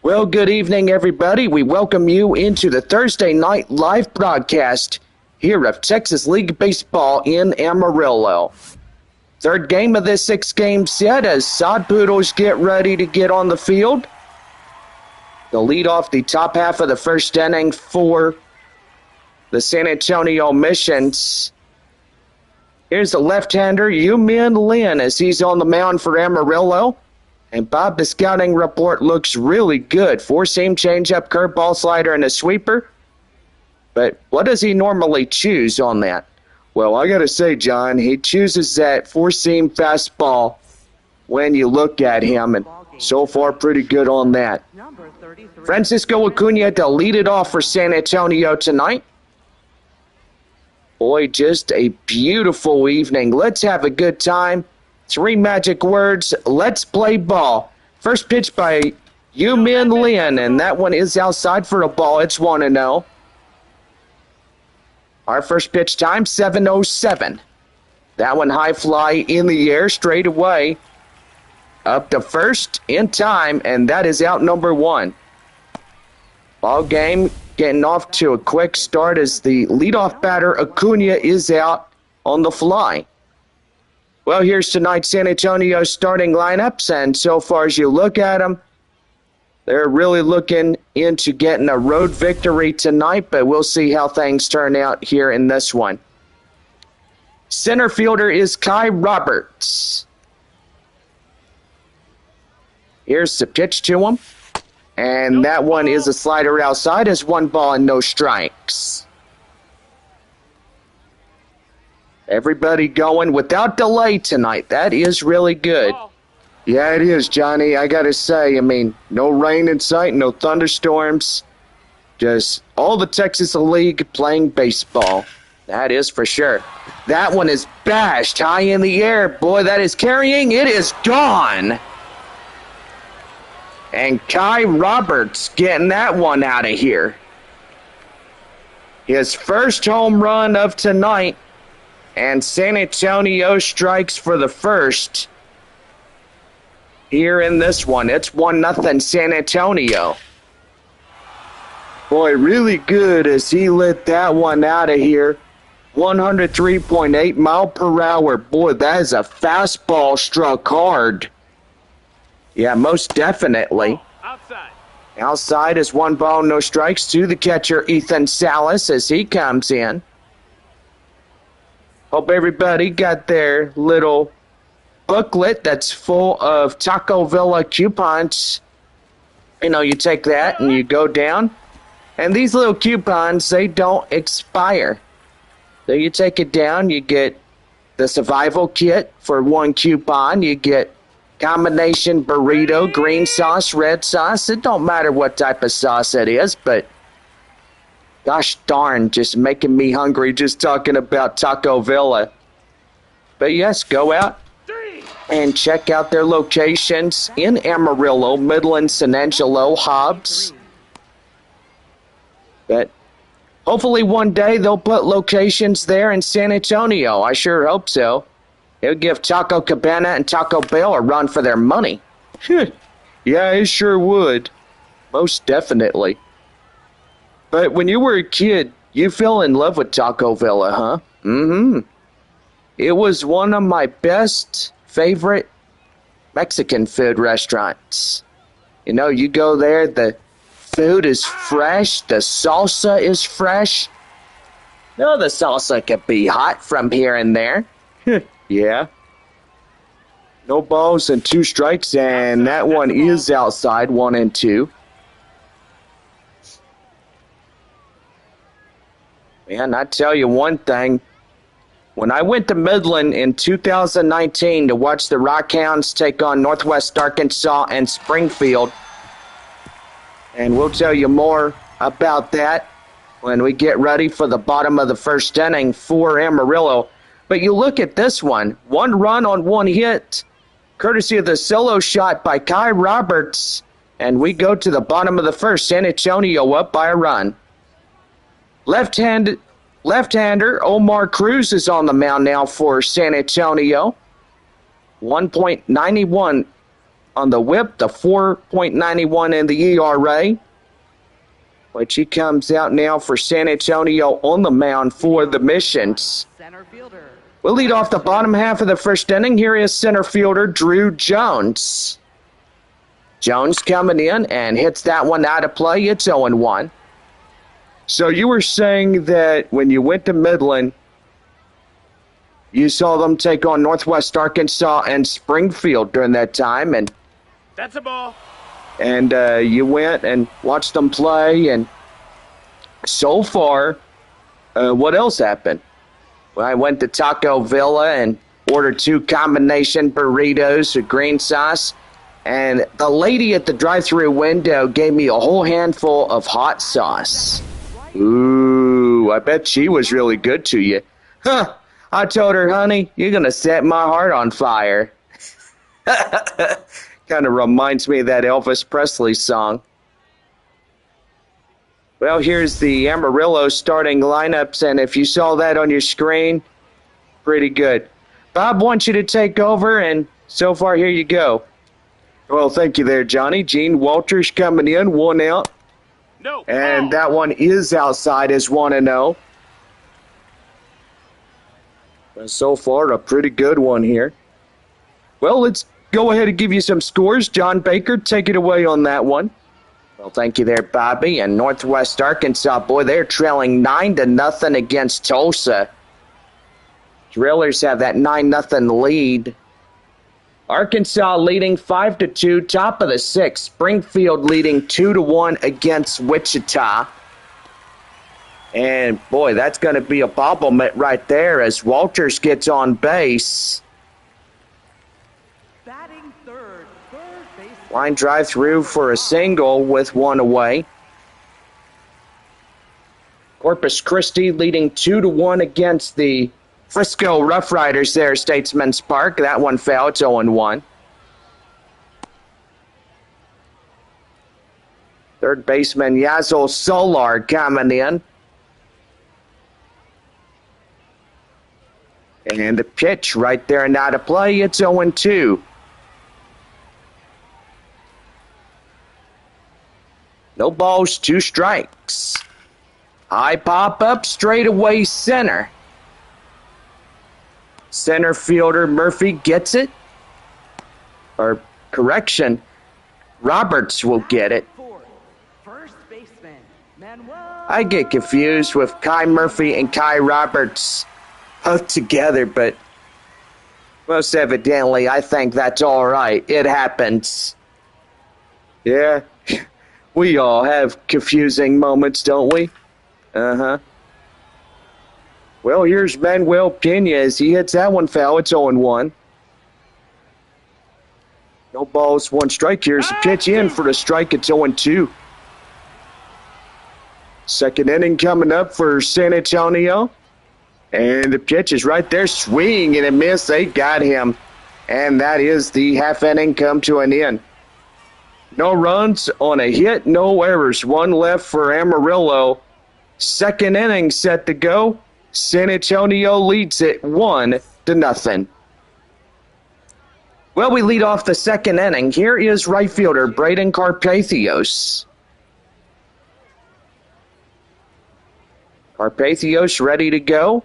Well, good evening, everybody. We welcome you into the Thursday night live broadcast here of Texas League Baseball in Amarillo. Third game of this 6-game set as Sod Poodles get ready to get on the field. They'll lead off the top half of the first inning for the San Antonio Missions. Here's the left-hander, Yu-Min Lin, as he's on the mound for Amarillo. And Bob, the scouting report looks really good. Four-seam changeup, curveball, slider, and a sweeper. But what does he normally choose on that? Well, I got to say, John, he chooses that four-seam fastball when you look at him, and so far pretty good on that. Francisco Acuna to lead it off for San Antonio tonight. Boy, just a beautiful evening. Let's have a good time. 3 magic words. Let's play ball. First pitch by Yu-Min Lin, and that one is outside for a ball. It's 1-0. Our first pitch time, 7:07. That one high fly in the air, straight away. Up to first in time, and that is out number 1. Ball game getting off to a quick start as the leadoff batter, Acuna, is out on the fly. Well, here's tonight's San Antonio starting lineups, and so far as you look at them, they're really looking into getting a road victory tonight, but we'll see how things turn out here in this one. Center fielder is Kai Roberts. Here's the pitch to him, and that one is a slider outside as 1 ball and no strikes. Everybody going without delay tonight. That is really good. Yeah, it is, Johnny. I got to say, no rain in sight, no thunderstorms. Just all the Texas League playing baseball. That is for sure. That one is bashed high in the air. Boy, that is carrying. It is gone. And Kai Roberts getting that one out of here. His first home run of tonight. And San Antonio strikes for the first here in this one. It's 1-0 San Antonio. Boy, really good as he lit that one out of here. 103.8 mile per hour. Boy, that is a fastball struck hard. Yeah, most definitely. Outside is 1 ball, no strikes to the catcher, Ethan Salas, as he comes in. Hope everybody got their little booklet that's full of Taco Villa coupons. You take that and you go down. And these little coupons, they don't expire. So you take it down, you get the survival kit for 1 coupon. You get combination burrito, green sauce, red sauce. It don't matter what type of sauce it is, but gosh darn, just making me hungry just talking about Taco Villa. But yes, go out and check out their locations in Amarillo, Midland, San Angelo, Hobbs. But hopefully one day they'll put locations there in San Antonio. I sure hope so. It'll give Taco Cabana and Taco Bell a run for their money. Yeah, it sure would. Most definitely. But when you were a kid, you fell in love with Taco Villa, huh? Mm-hmm. It was one of my best favorite Mexican food restaurants. You go there, the food is fresh, the salsa is fresh. The salsa can be hot from here and there. Yeah. No balls and 2 strikes, and that one is outside, 1-2. Man, I tell you one thing. When I went to Midland in 2019 to watch the Rockhounds take on Northwest Arkansas and Springfield, and we'll tell you more about that when we get ready for the bottom of the first inning for Amarillo. But you look at this one. 1 run on 1 hit, courtesy of the solo shot by Kai Roberts. And we go to the bottom of the first. San Antonio up by a run. Left-hander Omar Cruz is on the mound now for San Antonio. 1.91 on the whip, the 4.91 in the ERA. Which he comes out now for San Antonio on the mound for the Missions. We'll lead off the bottom half of the first inning. Here is center fielder Drew Jones. Jones coming in and hits that one out of play. It's 0-1. So you were saying that when you went to Midland, you saw them take on Northwest Arkansas and Springfield during that time, and that's a ball. And you went and watched them play, and so far, what else happened? Well, I went to Taco Villa and ordered 2 combination burritos with green sauce, and the lady at the drive-thru window gave me a whole handful of hot sauce. Ooh, I bet she was really good to you. Huh, I told her, honey, you're going to set my heart on fire. Kind of reminds me of that Elvis Presley song. Well, here's the Amarillo starting lineups, and if you saw that on your screen, pretty good. Bob wants you to take over, and so far, here you go. Well, thank you there, Johnny. Gene Walters coming in, 1 out. No. And that one is outside as 1-0. So far, a pretty good one here. Well, let's go ahead and give you some scores. John Baker, take it away on that one. Well, thank you there, Bobby. And Northwest Arkansas, boy, they're trailing 9-0 against Tulsa. Drillers have that 9-0 lead. Arkansas leading 5-2, top of the 6th. Springfield leading 2-1 against Wichita. And, boy, that's going to be a bobblement right there as Walters gets on base. Line drive through for a single with 1 away. Corpus Christi leading 2-1 against the Frisco Rough Riders there, Statesman's Park. That one fell. It's 0-1. Third baseman Yazil Solar coming in. And the pitch right there and out of play. It's 0-2. No balls, 2 strikes. High pop up, straight away center. Center fielder Murphy gets it. Or, correction, Roberts will get it. I get confused with Kai Murphy and Kai Roberts both together, but most evidently I think that's all right. It happens. Yeah. We all have confusing moments, don't we? Uh-huh. Well, here's Manuel Pena as he hits that one foul. It's 0-1. No balls, 1 strike. Here's the pitch in for the strike. It's 0-2. Second inning coming up for San Antonio. And the pitch is right there. Swing and a miss. They got him. And that is the half inning come to an end. No runs on a hit, no errors. 1 left for Amarillo. Second inning set to go. San Antonio leads it 1-0. Well, we lead off the second inning. Here is right fielder Braden Carpathios. Carpathios ready to go.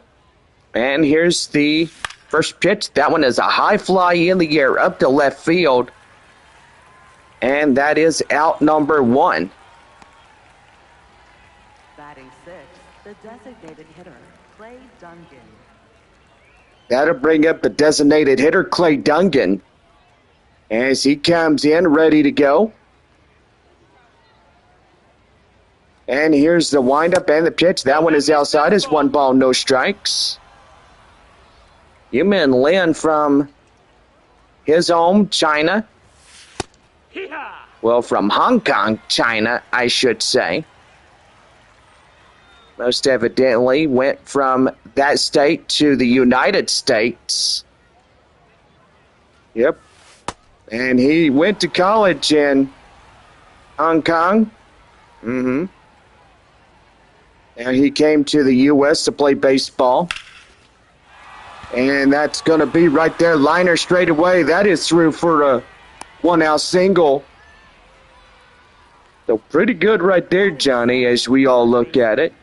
And here's the first pitch. That one is a high fly in the air up to left field. And that is out number 1. Batting 6, the designated hitter, Clay Dungan. That'll bring up the designated hitter, Clay Dungan, as he comes in ready to go. And here's the windup and the pitch. That one is outside. It's 1 ball, no strikes. Yumin Lin from his home, China. Well, from Hong Kong, China, I should say. Most evidently went from that state to the United States. Yep. And he went to college in Hong Kong. Mm-hmm. And he came to the U.S. to play baseball. And that's going to be right there. Liner straight away. That is through for a One out single. So pretty good right there, Johnny, as we all look at it.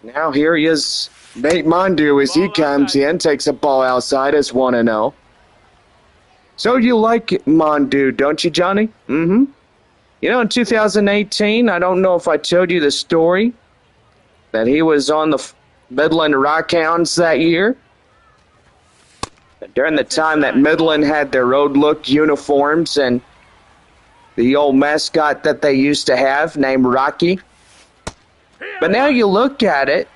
Now here he is, Nate Mondu, as he comes in, takes a ball outside as 1-0. So you like Mondu, don't you, Johnny? You know, in 2018, I don't know if I told you the story, that he was on the Midland Rockhounds that year. During the time that Midland had their old look uniforms and the old mascot that they used to have named Rocky. But now you look at it,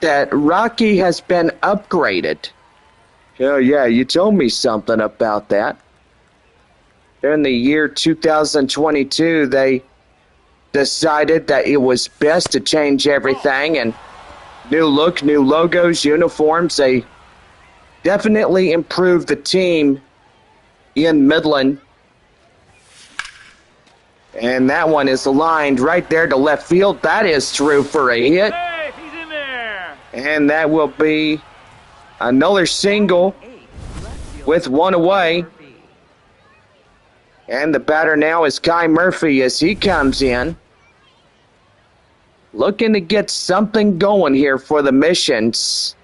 that Rocky has been upgraded. Oh yeah, you told me something about that. During the year 2022, they decided that it was best to change everything, and new look, new logos, uniforms. They definitely improved the team in Midland. And that one is aligned right there to left field. That is through for a hit. Safe, he's in there. And that will be another single with one away. And the batter now is Kai Murphy as he comes in. Looking to get something going here for the Missions.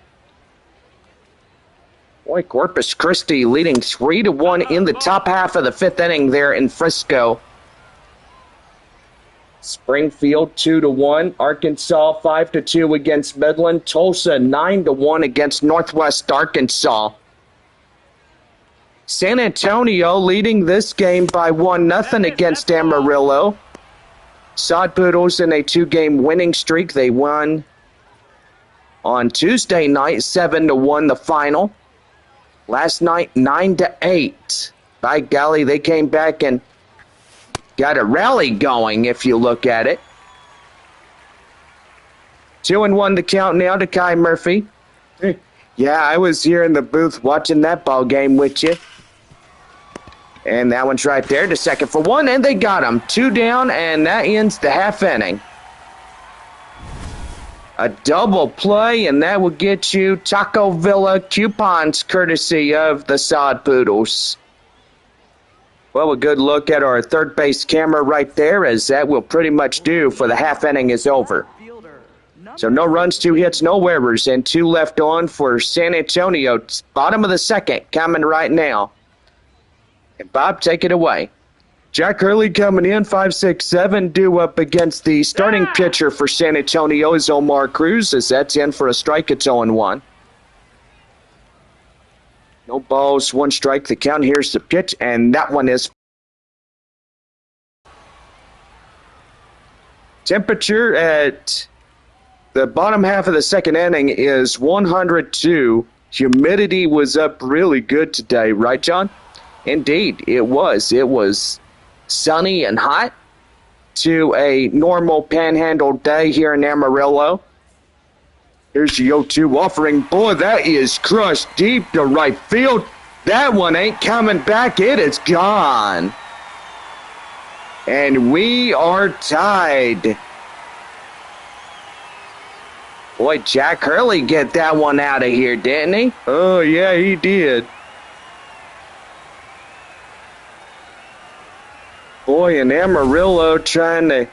Boy, Corpus Christi leading 3-1 in the top half of the fifth inning there in Frisco. Springfield 2-1, Arkansas 5-2 against Midland, Tulsa 9-1 against Northwest Arkansas. San Antonio leading this game by 1-0 against Amarillo. Sod Poodles in a 2-game winning streak. They won on Tuesday night 7-1 the final. Last night 9-8. By golly, they came back and got a rally going if you look at it. 2-1 the count now to Kai Murphy. Yeah, I was here in the booth watching that ball game with you. And that one's right there to second for one, and they got him. 2 down, and that ends the half inning. A double play, and that will get you Taco Villa coupons courtesy of the Sod Poodles. Well, a good look at our third base camera right there, as that will pretty much do for the half inning is over. So no runs, 2 hits, no errors, and 2 left on for San Antonio. Bottom of the second coming right now. And Bob, take it away. Jack Hurley coming in, 5-6-7, due up against the starting pitcher for San Antonio is Omar Cruz, as that's in for a strike. It's 0-1. No balls, 1 strike. The count. Here's the pitch, and that one is. Temperature at the bottom half of the second inning is 102. Humidity was up really good today, right, John? Indeed, it was. It was sunny and hot to a normal panhandle day here in Amarillo. Here's the 0-2 offering. Boy, that is crushed deep to right field. That one ain't coming back. It is gone. And we are tied. Boy, Jack Hurley get that one out of here, didn't he? Oh, yeah, he did. Boy, and Amarillo trying to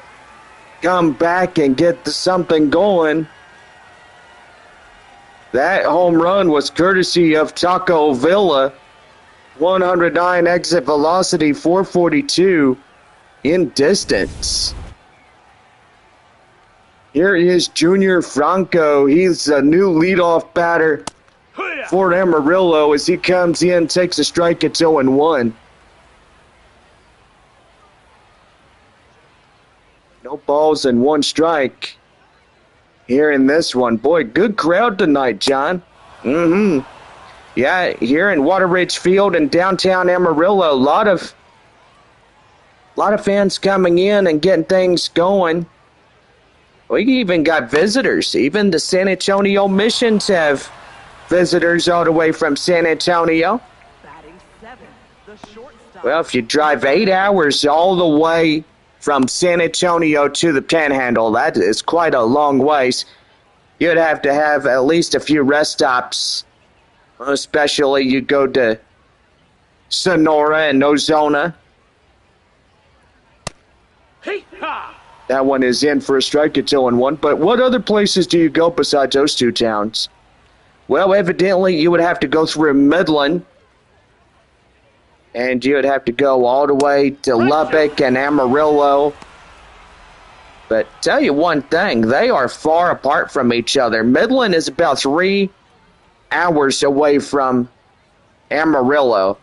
come back and get something going. That home run was courtesy of Taco Villa. 109 exit velocity, 442 in distance. Here is Junior Franco. He's a new leadoff batter for Amarillo as he comes in, takes a strike. It's 0-1. No balls and 1 strike here in this one. Boy, good crowd tonight, John. Yeah, here in Water Ridge Field in downtown Amarillo, a lot of fans coming in and getting things going. We even got visitors. Even the San Antonio Missions have visitors all the way from San Antonio. Well, if you drive 8 hours all the way from San Antonio to the Panhandle, that is quite a long ways. You'd have to have at least a few rest stops Especially you go to Sonora and Ozona. Hey, ha! That one is in for a strike. It's 0-1. But what other places do you go besides those two towns? Well, evidently you would have to go through Midland. And you would have to go all the way to Lubbock and Amarillo. But tell you one thing, they are far apart from each other. Midland is about 3 hours away from Amarillo.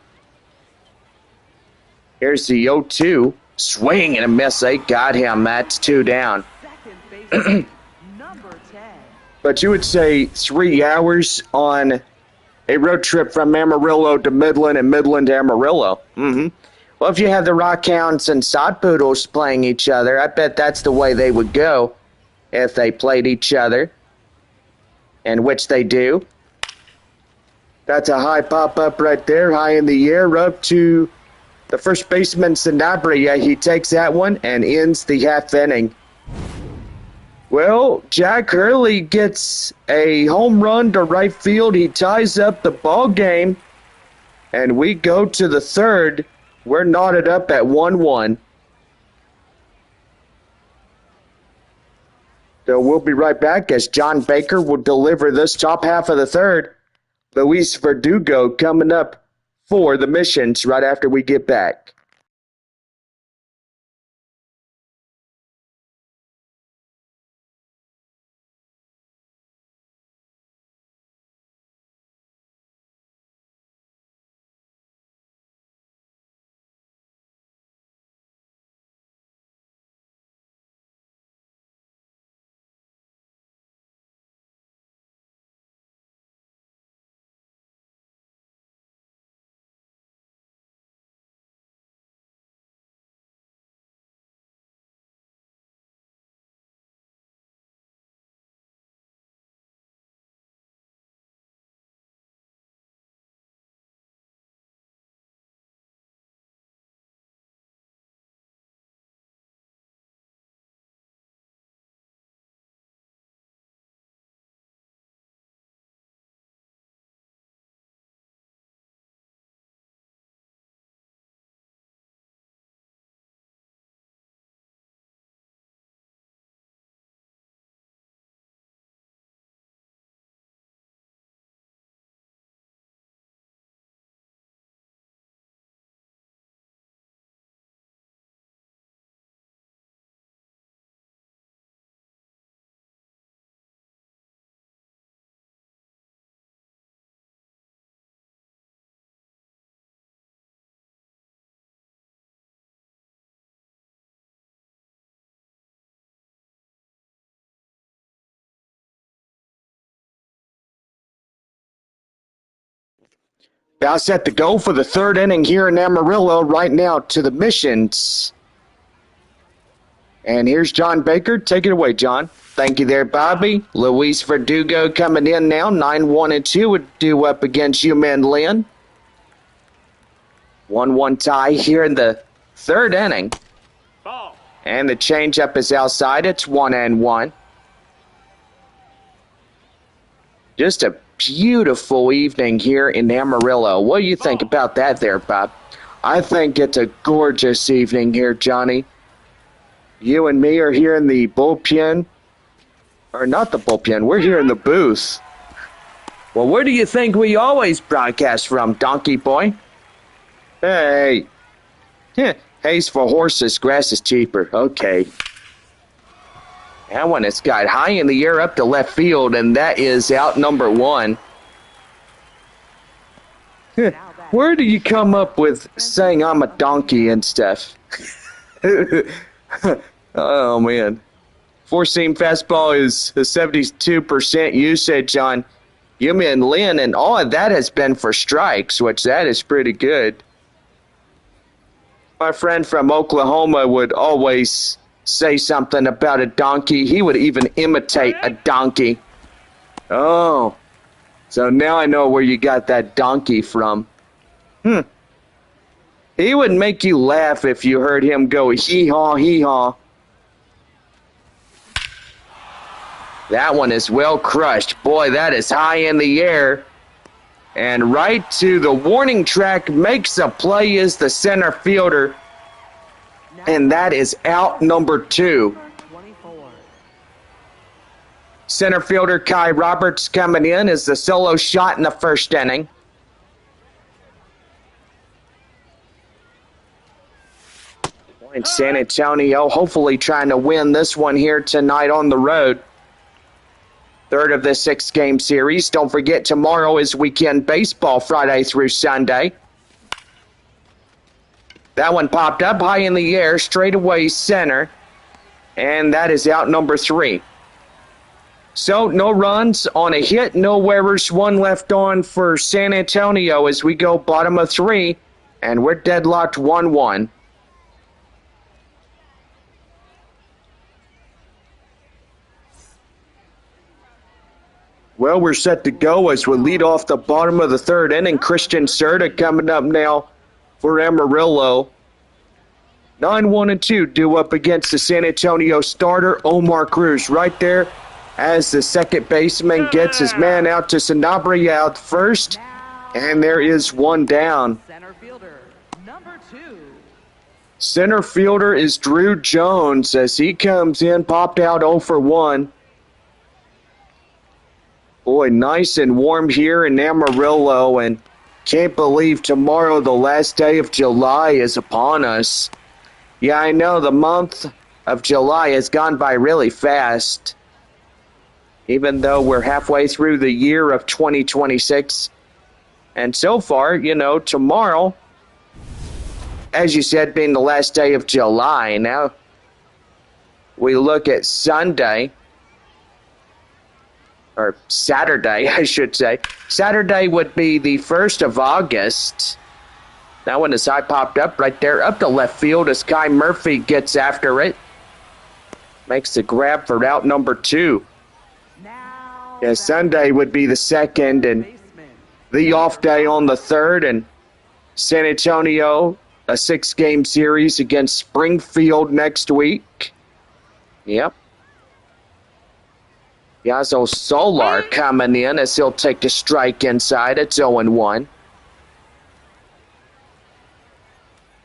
Here's the 0-2. Swing and a miss. They got him. That's 2 down. Second baseman, number 10. But you would say 3 hours on a road trip from Amarillo to Midland and Midland to Amarillo. Well, if you have the Rockhounds and Sod Poodles playing each other, I bet that's the way they would go if they played each other, and which they do. That's a high pop-up right there, high in the air, up to the first baseman, Sanabria. He takes that one and ends the half inning. Well, Jack Hurley gets a home run to right field. He ties up the ball game, and we go to the third. We're knotted up at 1-1. So we'll be right back as John Baker will deliver this top half of the third. Luis Verdugo coming up for the Missions right after we get back. Now set to go for the third inning here in Amarillo right now to the Missions. And here's John Baker. Take it away, John. Thank you there, Bobby. Luis Verdugo coming in now. 9-1-2 would do up against UMan Lynn. 1-1 tie here in the third inning. Ball. And the changeup is outside. It's 1-1. Just a beautiful evening here in Amarillo. What do you think about that there, Bob? I think it's a gorgeous evening here, Johnny. You and me are here in the bullpen. Or not the bullpen. We're here in the booth. Well, where do you think we always broadcast from, Donkey Boy? Hey. Hay's for horses. Grass is cheaper. Okay. That one is got high in the air up to left field, and that is out number 1. Where do you come up with saying I'm a donkey and stuff? Oh, man. Four-seam fastball is a 72% usage on UMan Lynn, and all of that has been for strikes, which that is pretty good. My friend from Oklahoma would always say something about a donkey. He would even imitate a donkey. Oh, so now I know where you got that donkey from. He would make you laugh if you heard him go hee-haw, hee-haw. That one is well crushed. Boy, that is high in the air. And right to the warning track, makes a play is the center fielder. And that is out number 2. 24. Center fielder Kai Roberts coming in as the solo shot in the first inning. And San Antonio hopefully trying to win this one here tonight on the road. Third of the 6-game series. Don't forget, tomorrow is weekend baseball, Friday through Sunday. That one popped up high in the air, straight away center. And that is out number 3. So no runs on a hit, no errors, one left on for San Antonio as we go bottom of 3. And we're deadlocked 1-1. Well, we're set to go as we lead off the bottom of the 3rd inning. Christian Serta coming up now for Amarillo. 9-1-2 due up against the San Antonio starter, Omar Cruz. Right there as the second baseman gets his man out to Sanabria out first. And there is one down. Center fielder, number 2. Center fielder is Drew Jones as he comes in, popped out 0 for 1. Boy, nice and warm here in Amarillo, and can't believe tomorrow, the last day of July, is upon us. Yeah, I know the month of July has gone by really fast, even though we're halfway through the year of 2026. And so far, tomorrow, as you said, being the last day of July. Now we look at Sunday. Or Saturday, I should say. Saturday would be the 1st of August. That one is high popped up right there, up to left field as Kai Murphy gets after it. Makes the grab for out number 2. Yeah, Sunday would be the 2nd, and the off day on the 3rd. And San Antonio, a 6-game series against Springfield next week. Yep. Yazo Solar coming in as he'll take the strike inside. It's 0-1.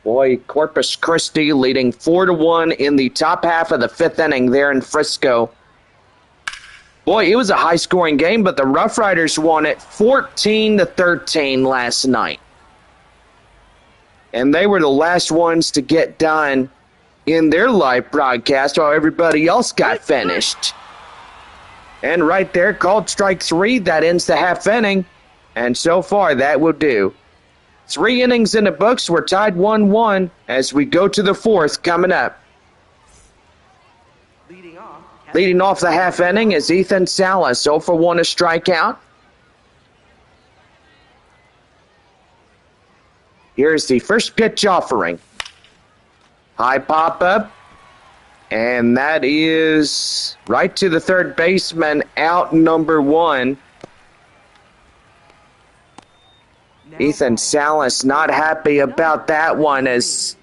Boy, Corpus Christi leading 4-1 in the top half of the 5th inning there in Frisco. Boy, it was a high-scoring game, but the Rough Riders won it 14-13 last night. And they were the last ones to get done in their live broadcast while everybody else got finished. And right there, called strike 3. That ends the half inning. And so far, that will do. 3 innings in the books. We're tied 1-1 as we go to the 4th coming up. Leading off the half inning is Ethan Salas. 0 for 1 a strikeout. Here's the first pitch offering. High pop up. And that is right to the 3rd baseman, out number 1. Ethan Salas not happy about that one as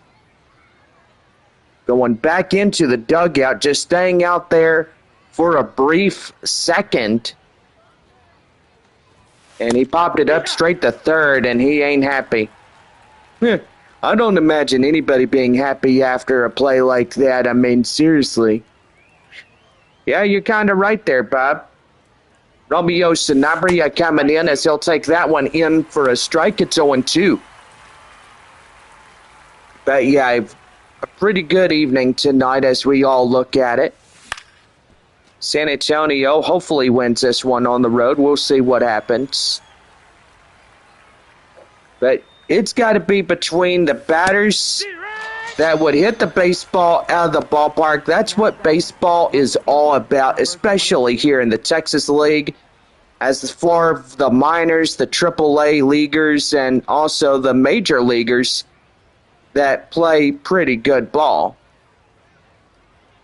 going back into the dugout, just staying out there for a brief second. And he popped it up straight to 3rd, and he ain't happy. I don't imagine anybody being happy after a play like that. I mean, seriously. Yeah, you're kind of right there, Bob. Romeo Sanabria coming in as he'll take that one in for a strike. It's 0-2. But yeah, a pretty good evening tonight as we all look at it. San Antonio hopefully wins this one on the road. We'll see what happens. But it's got to be between the batters that would hit the baseball out of the ballpark. That's what baseball is all about, especially here in the Texas League, as for the minors, the AAA leaguers, and also the major leaguers that play pretty good ball.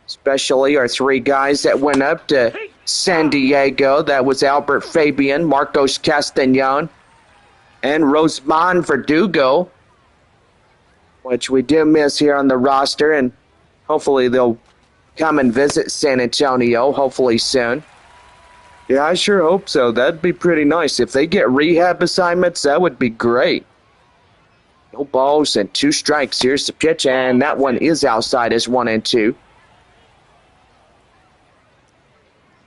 Especially our 3 guys that went up to San Diego. That was Albert Fabian, Marcos Castañon, and Rosman Verdugo, which we do miss here on the roster, and hopefully they'll come and visit San Antonio, hopefully soon. Yeah, I sure hope so. That'd be pretty nice. If they get rehab assignments, that would be great. No balls and 2 strikes. Here's the pitch, and that one is outside as 1-2.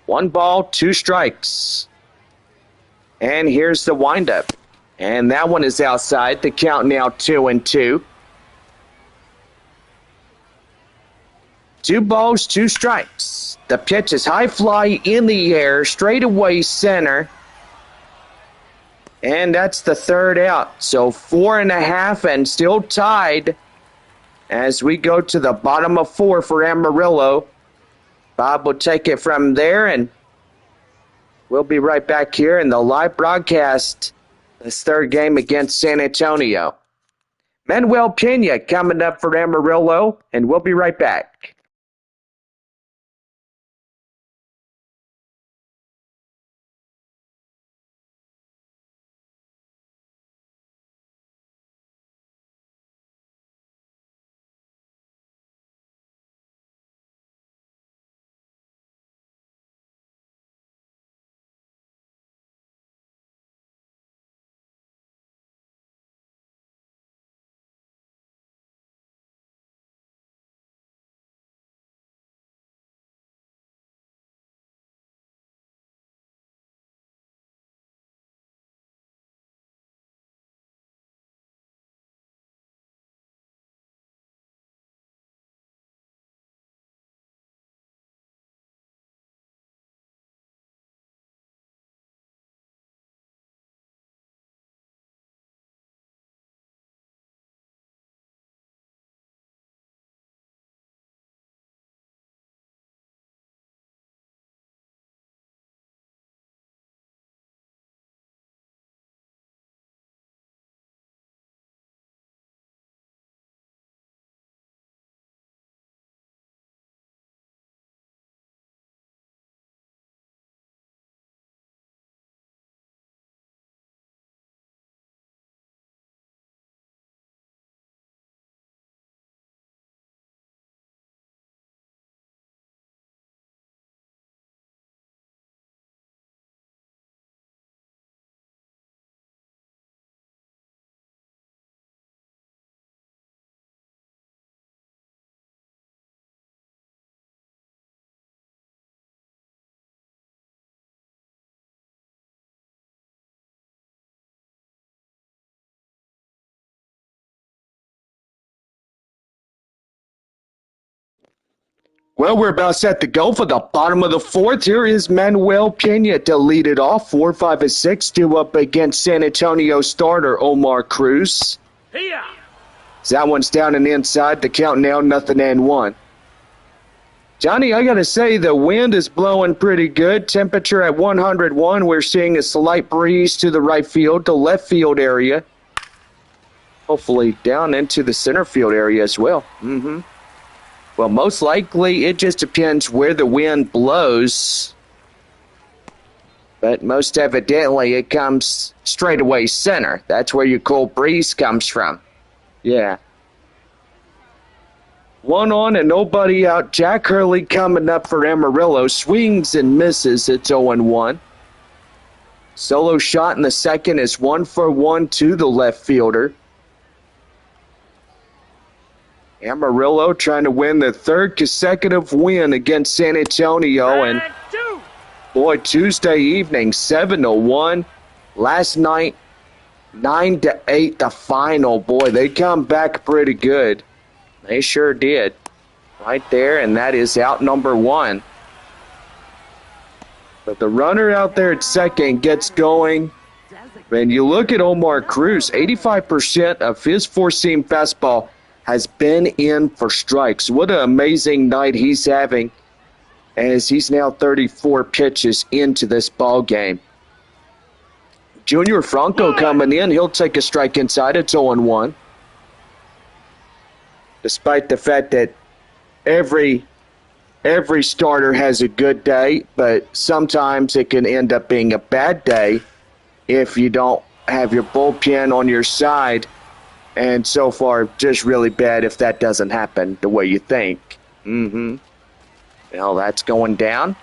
1 ball, 2 strikes. And here's the windup. And that one is outside. The count now 2-2. 2 balls, 2 strikes. The pitch is high fly in the air, straightaway center. And that's the 3rd out. So 4.5 and still tied as we go to the bottom of 4 for Amarillo. Bob will take it from there, and we'll be right back here in the live broadcast. This 3rd game against San Antonio. Manuel Pena coming up for Amarillo, and we'll be right back. Well, we're about set to go for the bottom of the 4th. Here is Manuel Pena to lead it off. 4, 5, and 6 due up against San Antonio starter Omar Cruz. Here. That one's down and inside. The count now 0-1. Johnny, I got to say, the wind is blowing pretty good. Temperature at 101. We're seeing a slight breeze to the right field, the left field area. Hopefully down into the center field area as well. Well, most likely it just depends where the wind blows. But most evidently it comes straight away center. That's where your cold breeze comes from. Yeah. 1 on and nobody out. Jack Hurley coming up for Amarillo. Swings and misses. It's 0-1. Solo shot in the 2nd is 1-for-1 to the left fielder. Amarillo trying to win the 3rd consecutive win against San Antonio. And boy, Tuesday evening, 7-1. Last night, 9-8, the final. Boy, they come back pretty good. They sure did. Right there, and that is out number 1. But the runner out there at 2nd gets going. And you look at Omar Cruz, 85% of his four-seam fastball has been in for strikes. What an amazing night he's having as he's now 34 pitches into this ball game. Junior Franco coming in. He'll take a strike inside. It's 0-1. Despite the fact that every starter has a good day, but sometimes it can end up being a bad day if you don't have your bullpen on your side. And so far, just really bad if that doesn't happen the way you think. Well, that's going down.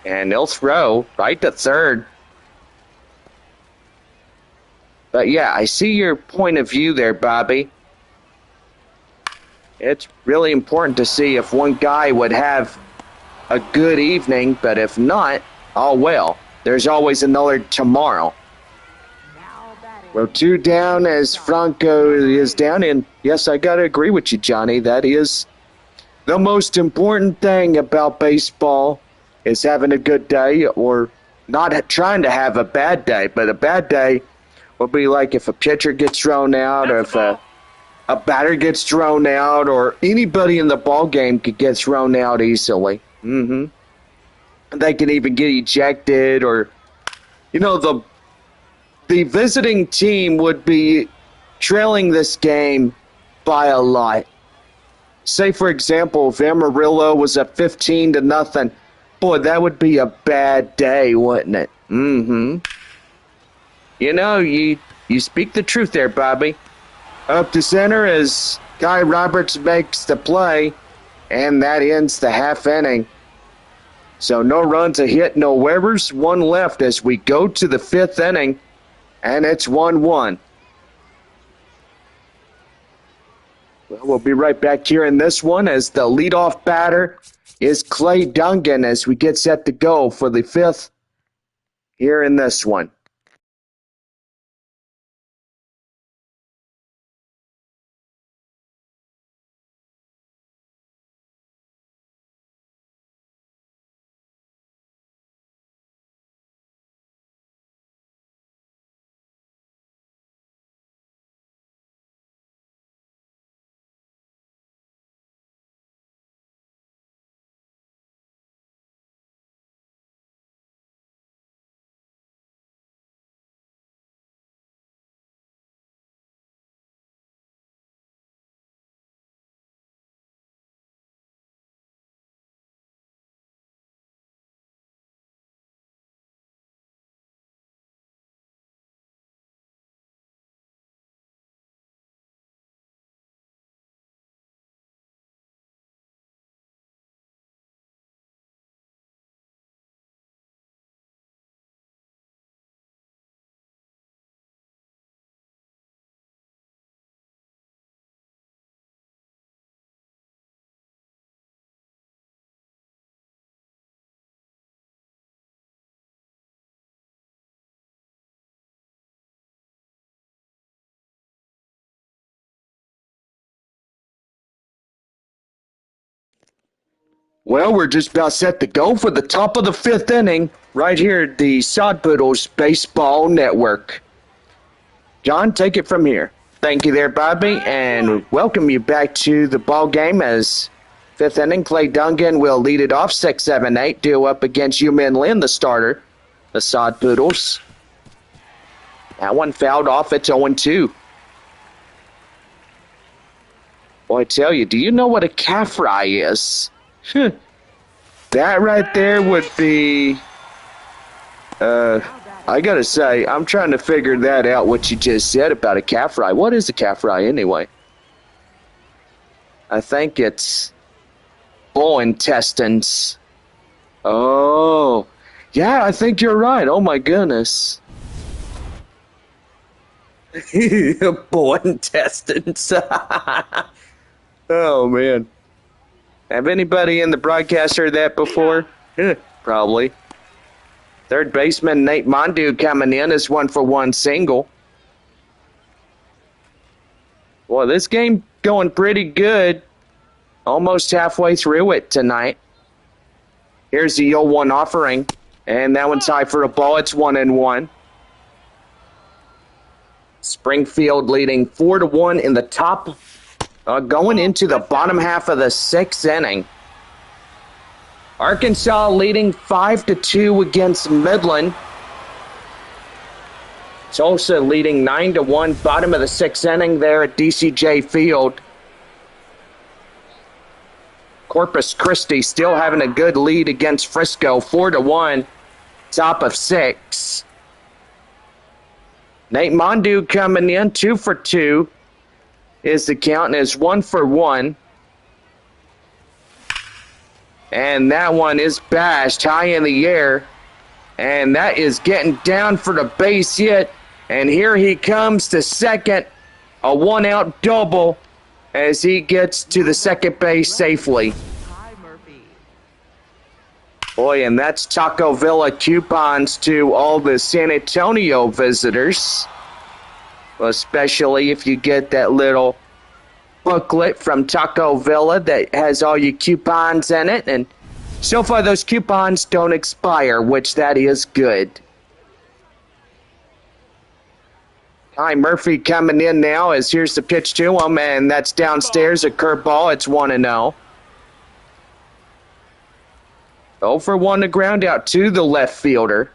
And they'll throw right to third. But yeah, I see your point of view there, Bobby. It's really important to see if one guy would have a good evening, but if not, oh well. There's always another tomorrow. Well, 2 down as Franco is down, and yes, I gotta agree with you, Johnny. That is the most important thing about baseball is having a good day or not trying to have a bad day. But a bad day will be like if a pitcher gets thrown out or if a batter gets thrown out or anybody in the ball game could get thrown out easily. They can even get ejected or, the visiting team would be trailing this game by a lot. Say, for example, if Amarillo was up 15-0, boy, that would be a bad day, wouldn't it? You speak the truth there, Bobby. Up to center as Guy Roberts makes the play, and that ends the half inning. So no runs, a hit, no errors, 1 left as we go to the 5th inning, and it's 1-1. Well, we'll be right back here in this one as the leadoff batter is Clay Dungan as we get set to go for the 5th here in this one. Well, we're just about set to go for the top of the 5th inning right here at the Poodles Baseball Network. John, take it from here. Thank you there, Bobby, and welcome you back to the ball game as 5th inning. Clay Dungan will lead it off, 6-7-8, due up against Yumin Lin, the starter, the Poodles. That one fouled off, it's 0-2. Boy, I tell you, do you know what a calf fry is? That right there would be, I gotta say, I'm trying to figure that out, what you just said about a calf fry. What is a calf fry anyway? I think it's bull intestines. Oh, yeah, I think you're right. Oh my goodness. Bull intestines. Oh man. Have anybody in the broadcast heard that before? Probably. Third baseman Nate Mondu coming in is 1-for-1 single. Well, this game going pretty good. Almost halfway through it tonight. Here's the 0-1 offering. And that one's high for a ball. It's 1-1. Springfield leading 4-1 in the top. Going into the bottom half of the 6th inning. Arkansas leading 5-2 against Midland. Tulsa leading 9-1, bottom of the 6th inning there at DCJ Field. Corpus Christi still having a good lead against Frisco, 4-1, top of 6. Nate Mondu coming in, 2-for-2. Is the count, and is 1-for-1. And that one is bashed high in the air. And that is getting down for the base hit. And here he comes to second. A one-out double as he gets to the second base safely. Hi, Murphy. Boy, and that's Taco Villa coupons to all the San Antonio visitors. Especially if you get that little booklet from Taco Villa that has all your coupons in it. And so far, those coupons don't expire, which that is good. Hi, Murphy coming in now as here's the pitch to him, and that's downstairs, a curveball. It's 1-0. 0 for 1 to ground out to the left fielder.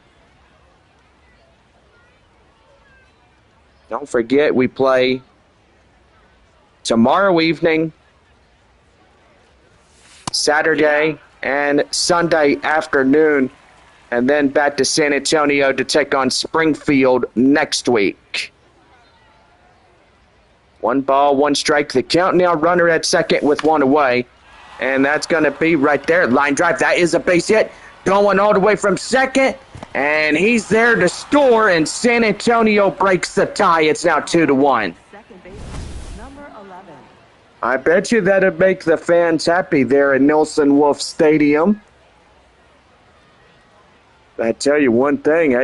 Don't forget, we play tomorrow evening, Saturday, and Sunday afternoon, and then back to San Antonio to take on Springfield next week. 1 ball, 1 strike. The count now, runner at second with 1 away. And that's going to be right there. Line drive. That is a base hit. Going all the way from second. And he's there to score. And San Antonio breaks the tie. It's now 2-1. Second base, number 11. I bet you that'd make the fans happy there at Nelson Wolf Stadium. I tell you one thing.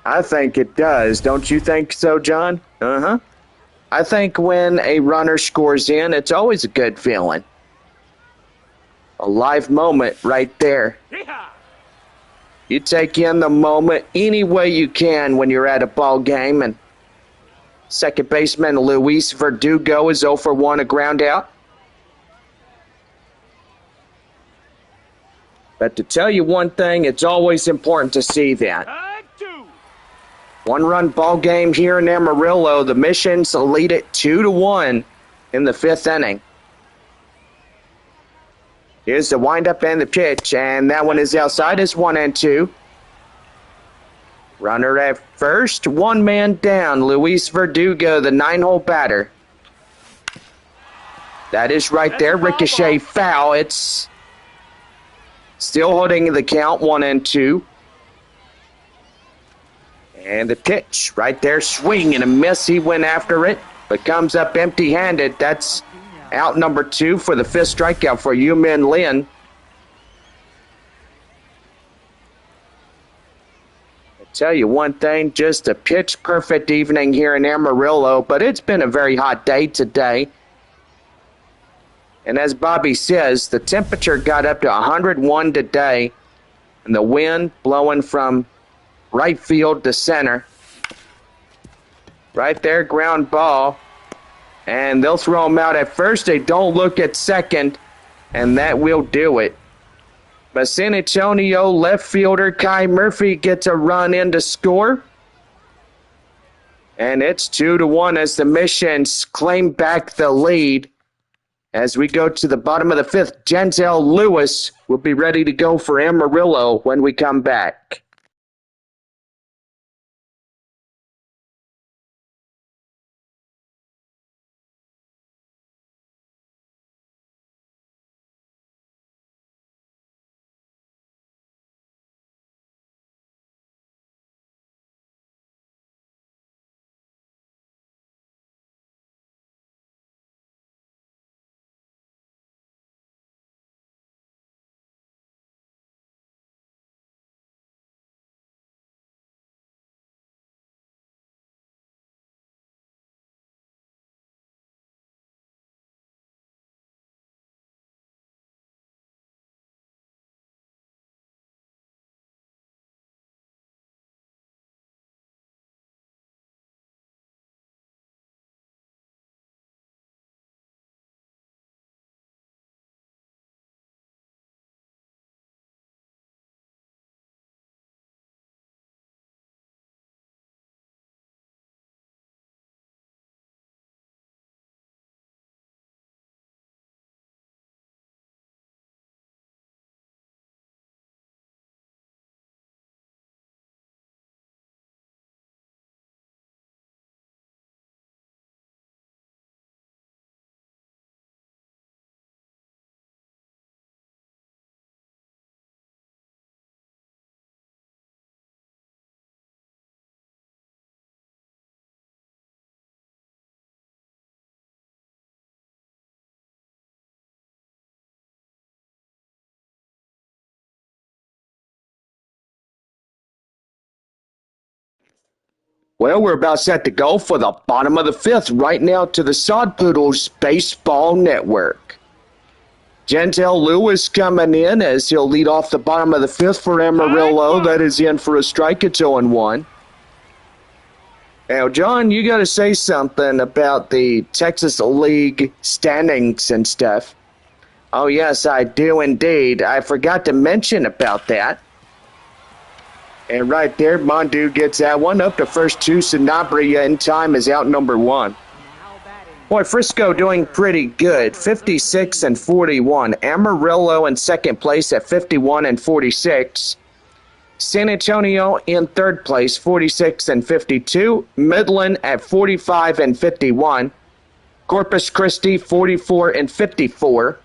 I think it does. Don't you think so, John? Uh-huh. I think when a runner scores in, it's always a good feeling. A live moment right there. Hee-haw! You take in the moment any way you can when you're at a ball game. And second baseman Luis Verdugo is 0 for 1, a ground out. But to tell you one thing, it's always important to see that. 2. 1-run ball game here in Amarillo. The Missions lead it 2-1 in the 5th inning. Here's the windup and the pitch, and that one is outside. It's 1-2. Runner at first, 1 man down. Luis Verdugo, the 9-hole batter. That is right there. Ricochet foul. It's still holding the count, 1-2. And the pitch right there, swing and a miss. He went after it, but comes up empty-handed. That's out number 2 for the 5th strikeout for Yu-Min Lin. I tell you one thing, just a pitch-perfect evening here in Amarillo, but it's been a very hot day today. And as Bobby says, the temperature got up to 101 today, and the wind blowing from right field to center. Right there, ground ball. And they'll throw him out at first. They don't look at second, and that will do it. But San Antonio left fielder Kai Murphy gets a run in to score. And it's 2-1 as the Missions claim back the lead. As we go to the bottom of the 5th, Denzel Lewis will be ready to go for Amarillo when we come back. Well, we're about set to go for the bottom of the fifth right now to the Sod Poodles Baseball Network. Gentel Lewis coming in as he'll lead off the bottom of the fifth for Amarillo. That is in for a strike. It's 0-1. Now, John, you got to say something about the Texas League standings and stuff. Oh, yes, I do indeed. I forgot to mention about that. And right there, Mondu gets that one up to first two. Sanabria in time is out number one. Boy, Frisco doing pretty good, 56 and 41. Amarillo in second place at 51 and 46. San Antonio in third place, 46 and 52. Midland at 45 and 51. Corpus Christi, 44 and 54.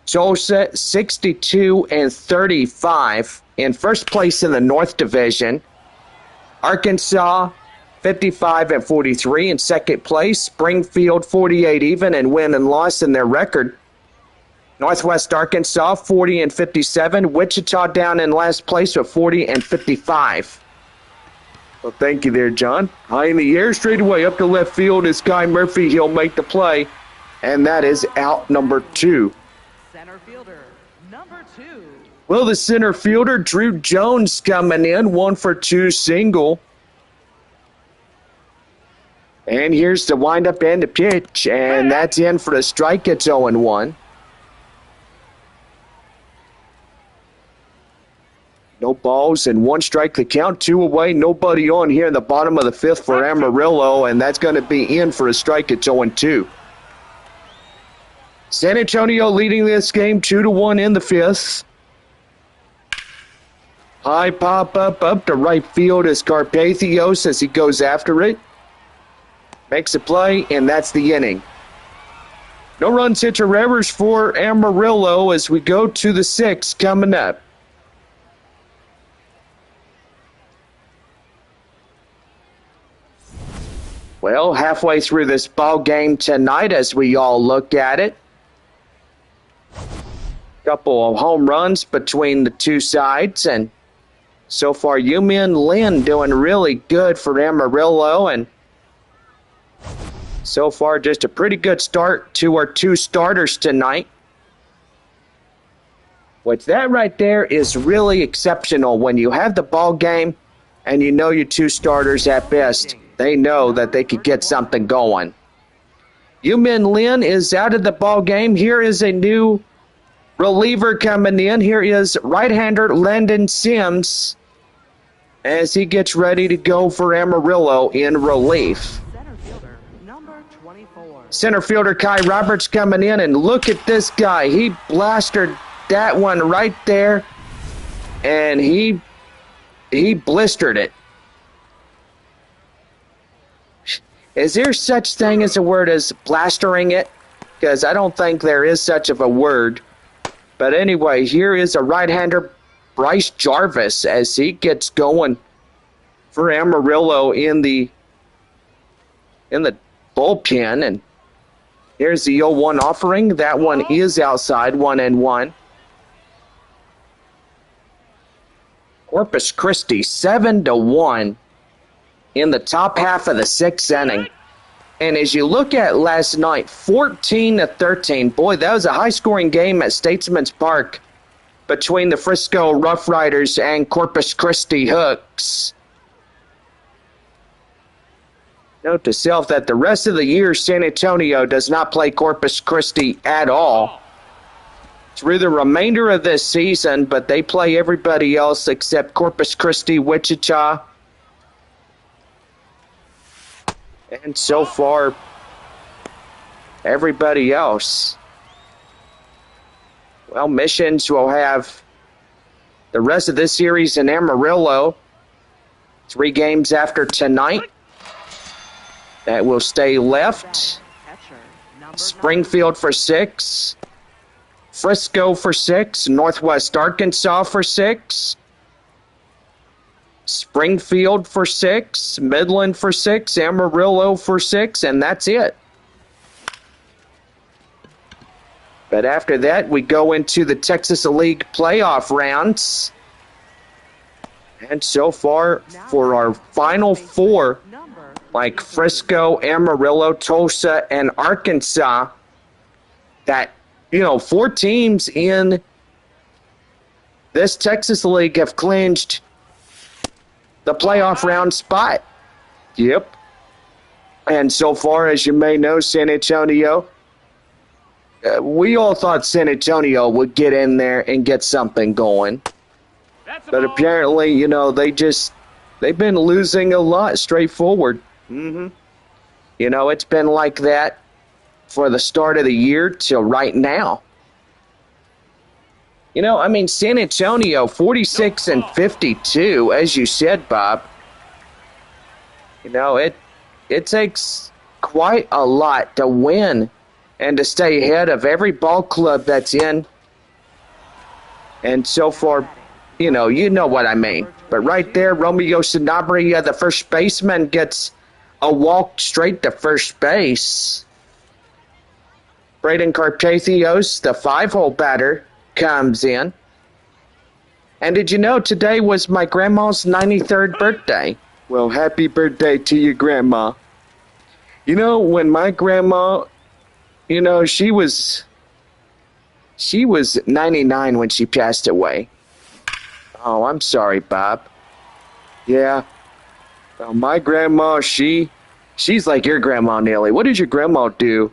Tulsa, 62 and 35. In first place in the North Division. Arkansas, 55 and 43 in second place. Springfield, 48 even and win and loss in their record. Northwest Arkansas, 40 and 57. Wichita down in last place with 40 and 55. Well, thank you there, John. High in the air, straight away up to left field is Guy Murphy. He'll make the play, and that is out number two. Center fielder, number 2. Well, the center fielder, Drew Jones, coming in, 1-for-2 single. And here's the windup and the pitch, and that's in for a strike. It's 0-1. No balls and one strike to count, 2 away. Nobody on here in the bottom of the fifth for Amarillo, and that's going to be in for a strike. It's 0-2. San Antonio leading this game 2-1 in the fifth. High pop up to right field is Carpathios as he goes after it. Makes a play, and that's the inning. No runs, hits, or errors for Amarillo as we go to the sixth coming up. Well, halfway through this ball game tonight as we all look at it. Couple of home runs between the two sides, and so far Yumin Lin doing really good for Amarillo, and so far just a pretty good start to our two starters tonight. What that right there is really exceptional when you have the ball game and you know your two starters at best. They know that they could get something going. Yumin Lin is out of the ball game. Here is a new reliever coming in. Here is right-hander Landon Sims as he gets ready to go for Amarillo in relief. Center fielder, number 24. Center fielder Kai Roberts coming in, and look at this guy. He blasted that one right there, and he blistered it. Is there such thing as a word as blastering it? Because I don't think there is such of a word. But anyway, here is a right-hander, Bryce Jarvis, as he gets going for Amarillo in the bullpen. And here's the 0-1 offering. That one is outside, 1-1. Corpus Christi, 7-1 in the top half of the sixth inning. And as you look at last night, 14-13. Boy, that was a high-scoring game at Statesman's Park between the Frisco Rough Riders and Corpus Christi Hooks. Note to self that the rest of the year, San Antonio does not play Corpus Christi at all through the remainder of this season, but they play everybody else except Corpus Christi, Wichita, and so far, everybody else. Well, Missions will have the rest of this series in Amarillo. 3 games after tonight. That will stay left. Springfield for 6. Frisco for 6. Northwest Arkansas for 6. Springfield for 6, Midland for 6, Amarillo for 6, and that's it. But after that, we go into the Texas League playoff rounds. And so far, for our final four, like Frisco, Amarillo, Tulsa, and Arkansas, that, 4 teams in this Texas League have clinched the playoff round spot. Yep. And so far, as you may know, San Antonio, we all thought San Antonio would get in there and get something going. But apparently, they've been losing a lot straightforward. It's been like that for the start of the year till right now. San Antonio, 46 and 52, as you said, Bob. It takes quite a lot to win and to stay ahead of every ball club that's in. And so far, you know what I mean. But right there, Romeo Sanabria, the first baseman, gets a walk straight to first base. Braden Carpathios, the 5-hole batter, comes in. And did you know today was my grandma's 93rd birthday? Well, happy birthday to your grandma. When my grandma, she was 99 when she passed away. Oh, I'm sorry, Bob. Yeah. Well, my grandma, she's like your grandma, Nellie. What did your grandma do?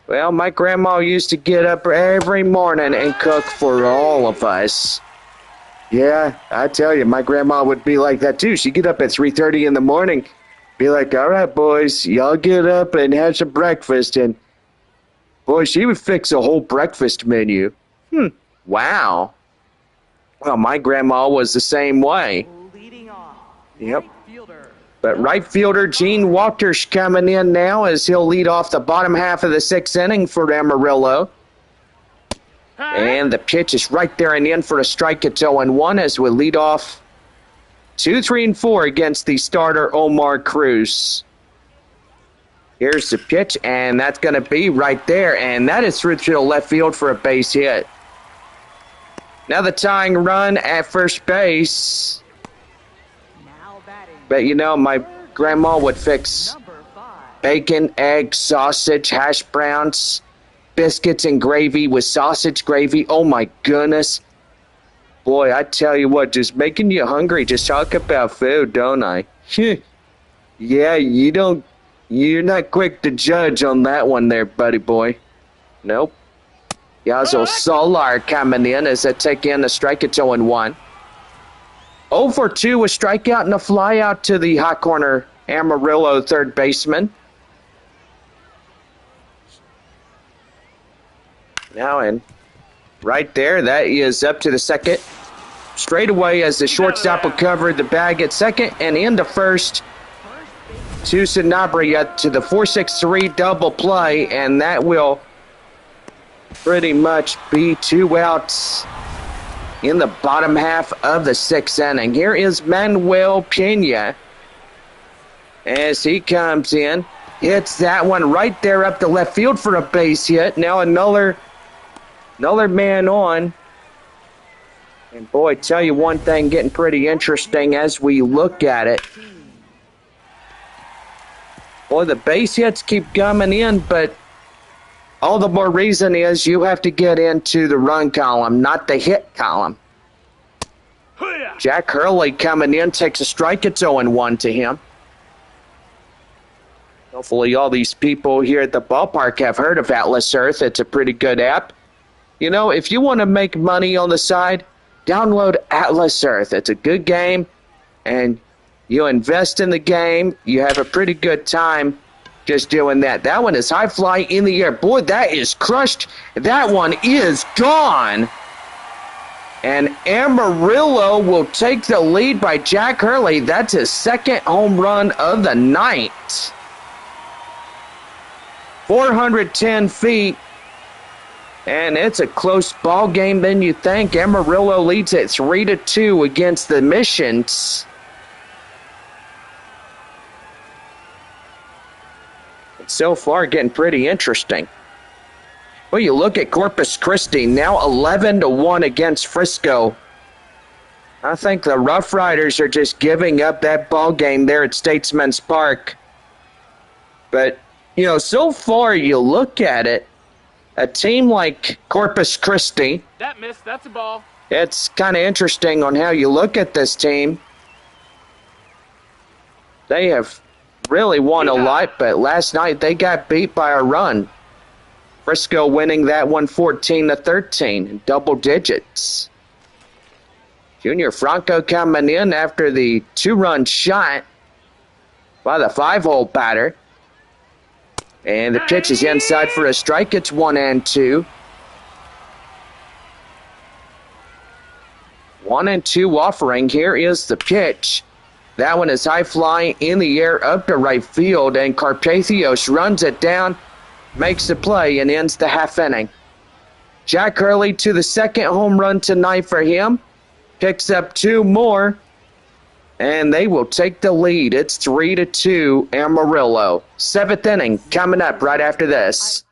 Well, my grandma used to get up every morning and cook for all of us. Yeah, I tell you, my grandma would be like that too. She'd get up at 3:30 in the morning, be like, all right, boys, y'all get up and have some breakfast. And, boy, she would fix a whole breakfast menu. Wow. Well, my grandma was the same way. Yep. But right fielder Gene Walters coming in now as he'll lead off the bottom half of the 6th inning for Amarillo. And the pitch is right there and in for a strike at 0-1 as we lead off 2, 3, and 4 against the starter Omar Cruz. Here's the pitch, and that's going to be right there, and that is through to the left field for a base hit. Now the tying run at first base. But my grandma would fix bacon, egg, sausage, hash browns, biscuits and gravy with sausage gravy. Oh my goodness. Boy, I tell you what, just making you hungry. Just talk about food, don't I? Yeah, you're not quick to judge on that one there, buddy boy. Nope. Yazo Solar coming in as they take in the strike at 0-1. 0 for 2, a strikeout and a flyout to the hot corner Amarillo third baseman. Now in right there, that is up to the second. Straight away as the shortstop will cover the bag at second and into first to Sanabria to the 4-6-3 double play, and that will pretty much be 2 outs in the bottom half of the 6th inning. Here is Manuel Pena as he comes in. Hits that one right there up the left field for a base hit. Now another man on. And boy, tell you one thing, getting pretty interesting as we look at it. Boy, the base hits keep coming in, but all the more reason is you have to get into the run column, not the hit column. Jack Hurley coming in, takes a strike. It's 0-1 to him. Hopefully all these people here at the ballpark have heard of Atlas Earth. It's a pretty good app. If you want to make money on the side, download Atlas Earth. It's a good game, and you invest in the game. You have a pretty good time just doing that. That one is high fly in the air. Boy, that is crushed. That one is gone. And Amarillo will take the lead by Jack Hurley. That's his second home run of the night. 410 feet. And it's a close ball game than you think. Amarillo leads at 3-2 against the Missions. So far, getting pretty interesting. Well, you look at Corpus Christi, now 11-1 against Frisco. I think the Rough Riders are just giving up that ball game there at Statesman's Park. But, so far you look at it, a team like Corpus Christi, That missed. That's a ball. it's kind of interesting on how you look at this team. They have really won a lot, but last night they got beat by a run. Frisco winning that one 14-13 in double digits. Junior Franco coming in after the 2-run shot by the 5-hole batter. And the pitch is inside for a strike. It's 1-2. 1-2 offering. Here is the pitch. That one is high flying in the air up to right field, and Carpathios runs it down, makes the play, and ends the half inning. Jack Hurley to the second home run tonight for him. Picks up 2 more, and they will take the lead. It's 3-2 Amarillo. 7th inning coming up right after this.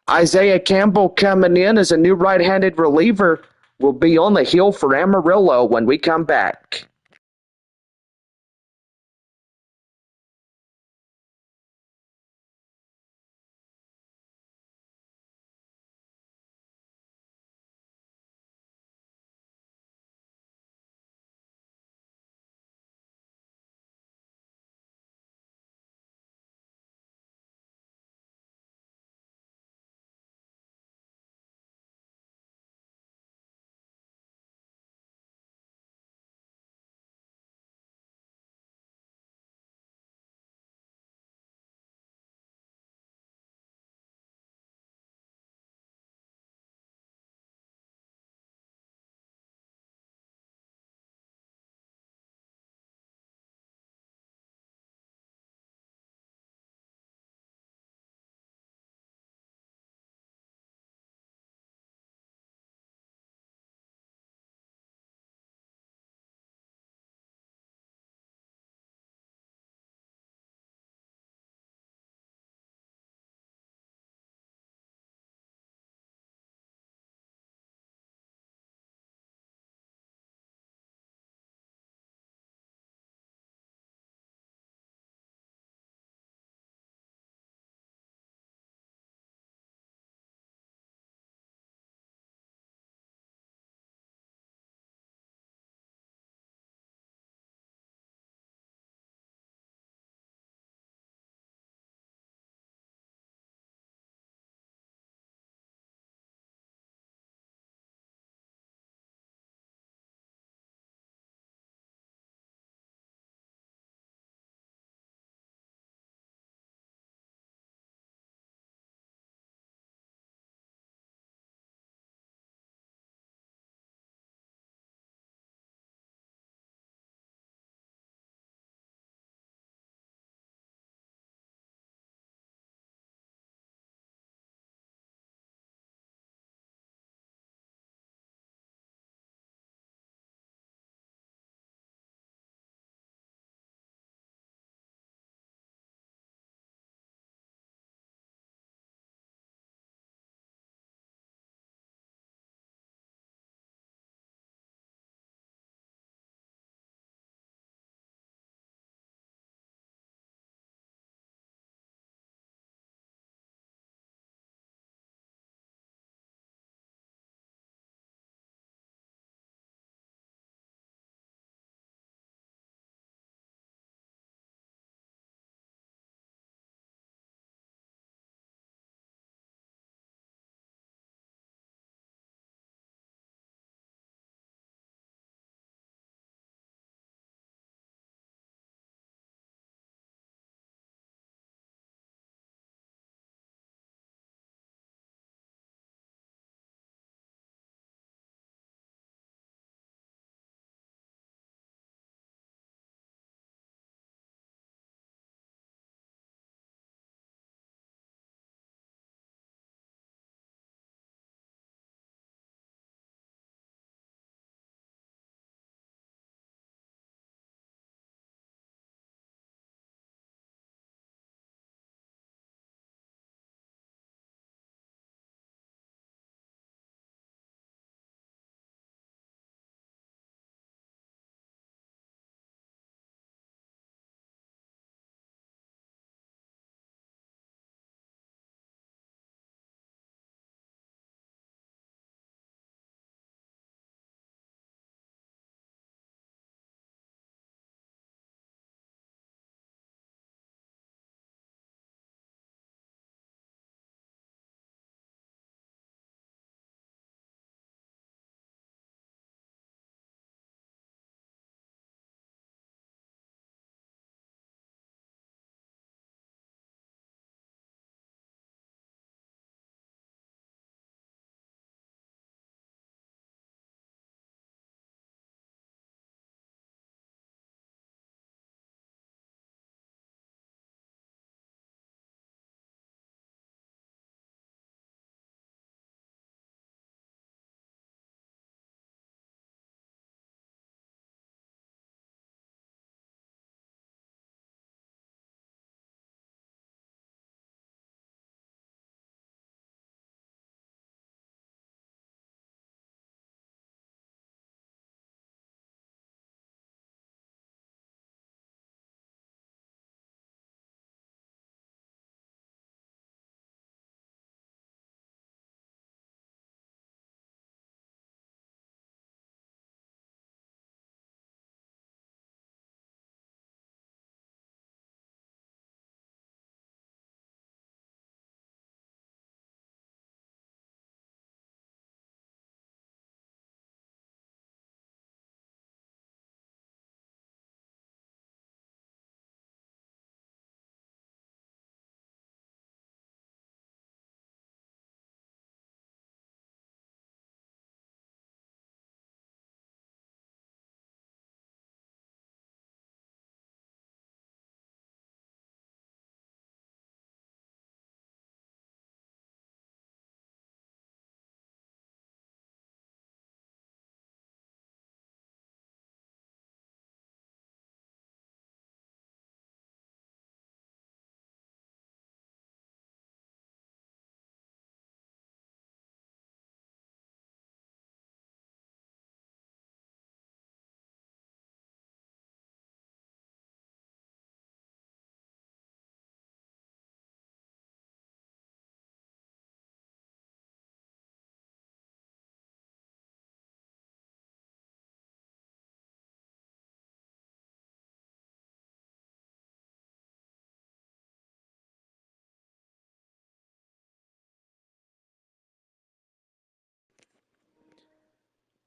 Isaiah Campbell coming in as a new right-handed reliever will be on the hill for Amarillo when we come back.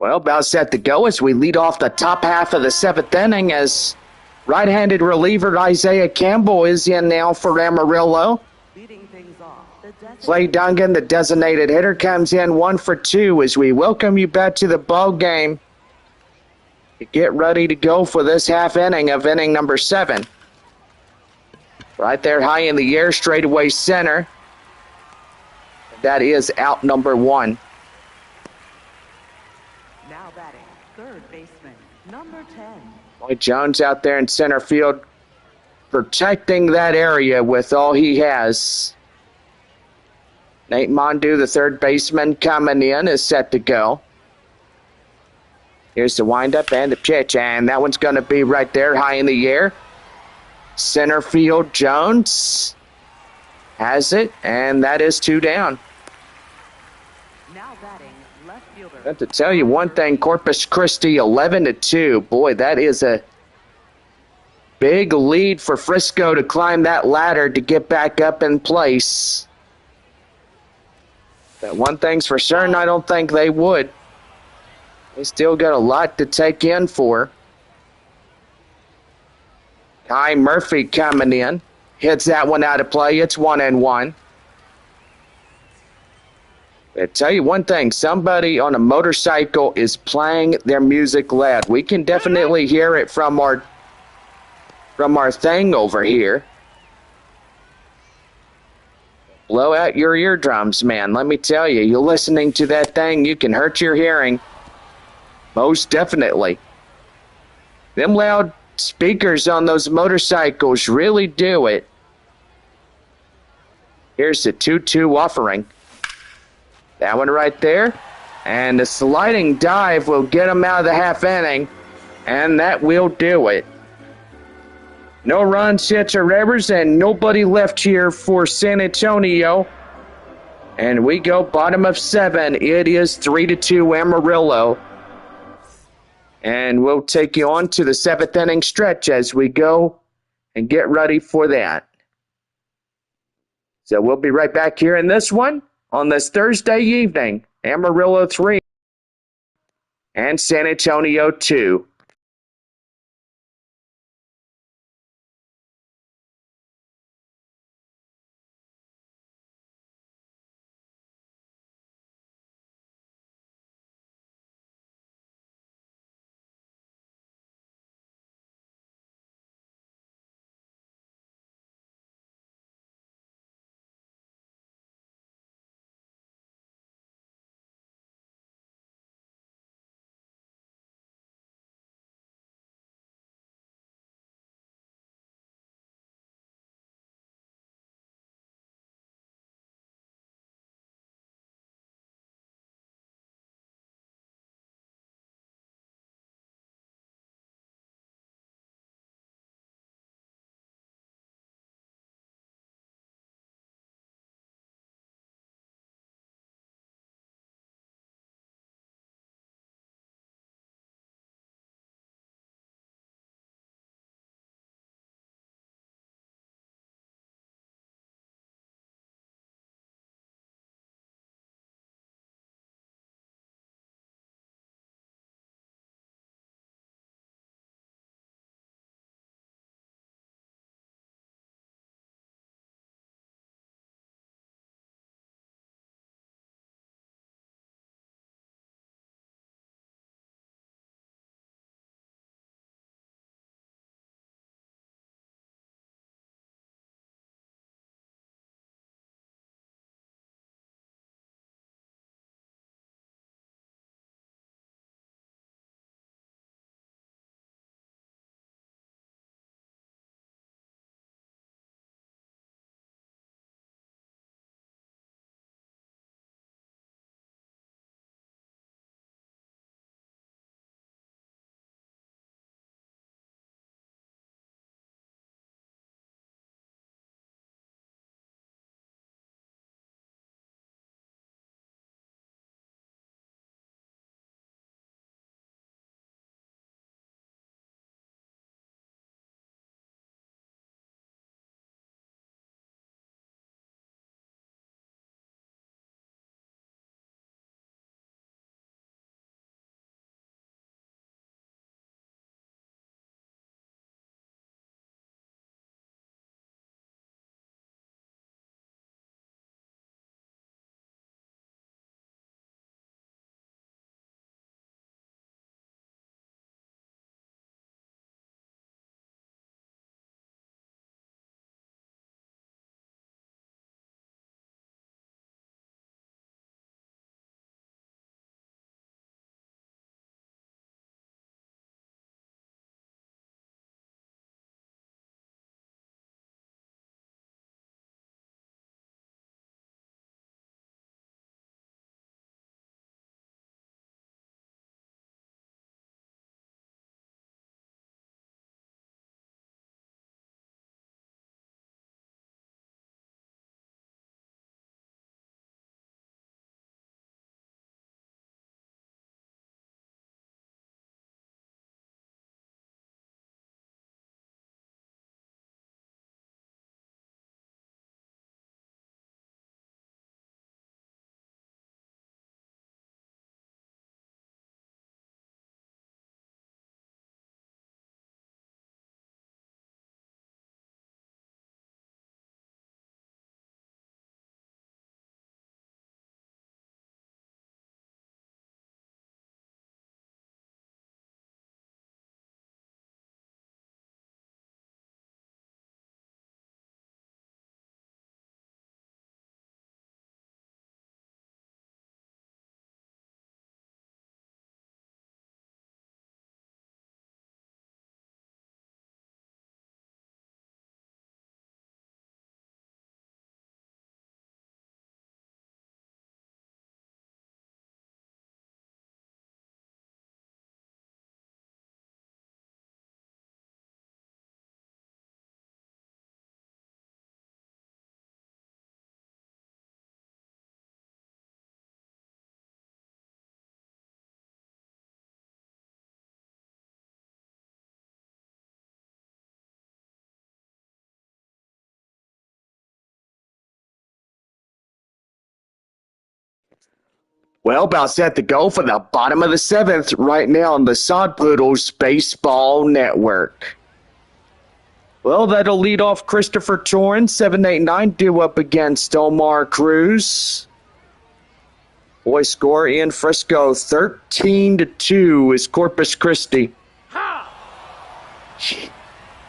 Well, about set to go as we lead off the top half of the seventh inning as right-handed reliever Isaiah Campbell is in now for Amarillo. Leading things off, the Clay designated Duncan, the designated hitter, comes in 1 for 2 as we welcome you back to the ball game. Get ready to go for this half inning of inning number 7. Right there high in the air, straightaway center. That is out number 1. now batting, third baseman, number 10. Lloyd Jones out there in center field protecting that area with all he has. Nate Mondu, the third baseman, coming in, is set to go. Here's the windup and the pitch, and that one's going to be right there, high in the air. Center field, Jones has it, and that is 2 down. Now batting, left fielder. I have to tell you one thing, Corpus Christi 11-2. Boy, that is a big lead for Frisco to climb that ladder to get back up in place. But one thing's for certain, I don't think they would. They still got a lot to take in for. Kai Murphy coming in. Hits that one out of play. It's 1-1. I tell you one thing, somebody on a motorcycle is playing their music loud. We can definitely hear it from our thing over here. Blow out your eardrums, man. Let me tell you, you're listening to that thing, you can hurt your hearing. Most definitely. Them loud speakers on those motorcycles really do it. Here's the 2-2 offering. That one right there. And the sliding dive will get him out of the half inning. And that will do it. No runs, hits, or errors, and nobody left here for San Antonio. And we go bottom of 7. It is 3-2 Amarillo. And we'll take you on to the 7th inning stretch as we go and get ready for that. So we'll be right back here in this one on this Thursday evening. Amarillo 3 and San Antonio 2. Well, about set to go for the bottom of the seventh right now on the Sod Poodles Baseball Network. Well, that'll lead off Christopher Torrance, 789, due up against Omar Cruz. Boys score in Frisco, 13-2 is Corpus Christi.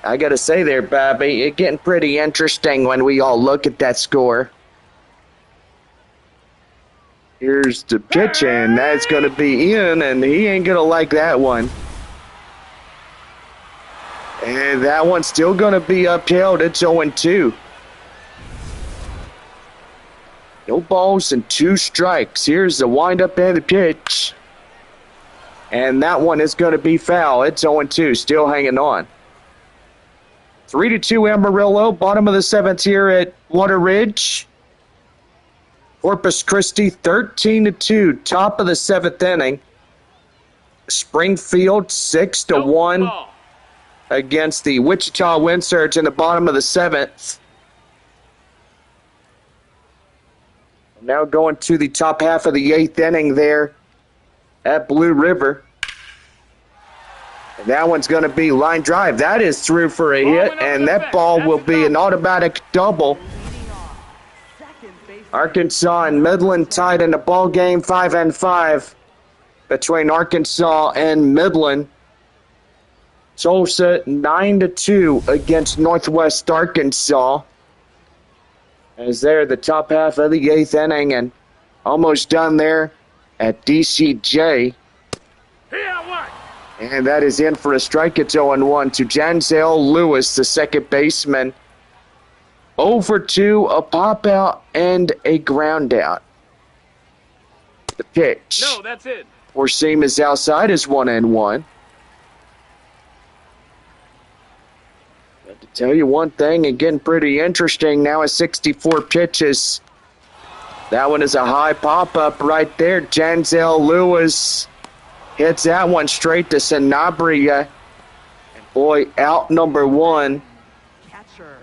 I gotta say there, Bobby, it's getting pretty interesting when we all look at that score. Here's the pitch, and that's gonna be in, and he ain't gonna like that one. And that one's still gonna be upheld. It's 0-2. No balls and 2 strikes. Here's the windup and the pitch. And that one is going to be foul. It's 0-2, still hanging on. 3-2 Amarillo, bottom of the seventh here at Water Ridge. Corpus Christi 13-2, top of the seventh inning. Springfield 6-1 against the Wichita Wind Surge in the bottom of the seventh. Now going to the top half of the eighth inning there at Blue River. And that one's going to be line drive. That is through for a hit, and that ball will be an automatic double. Arkansas and Midland tied in the ball game 5-5 between Arkansas and Midland. Tulsa 9-2 against Northwest Arkansas. As they're the top half of the eighth inning and almost done there at DCJ. And that is in for a strike. It's 0-1 to Janzel Lewis, the second baseman. 0-2, a pop out and a ground out. The pitch. No, that's it. For seam is outside is 1-1. To tell you one thing, again, pretty interesting now is 64 pitches. That one is a high pop-up right there. Janzel Lewis hits that one straight to Sanabria. And boy, out number one. Catcher,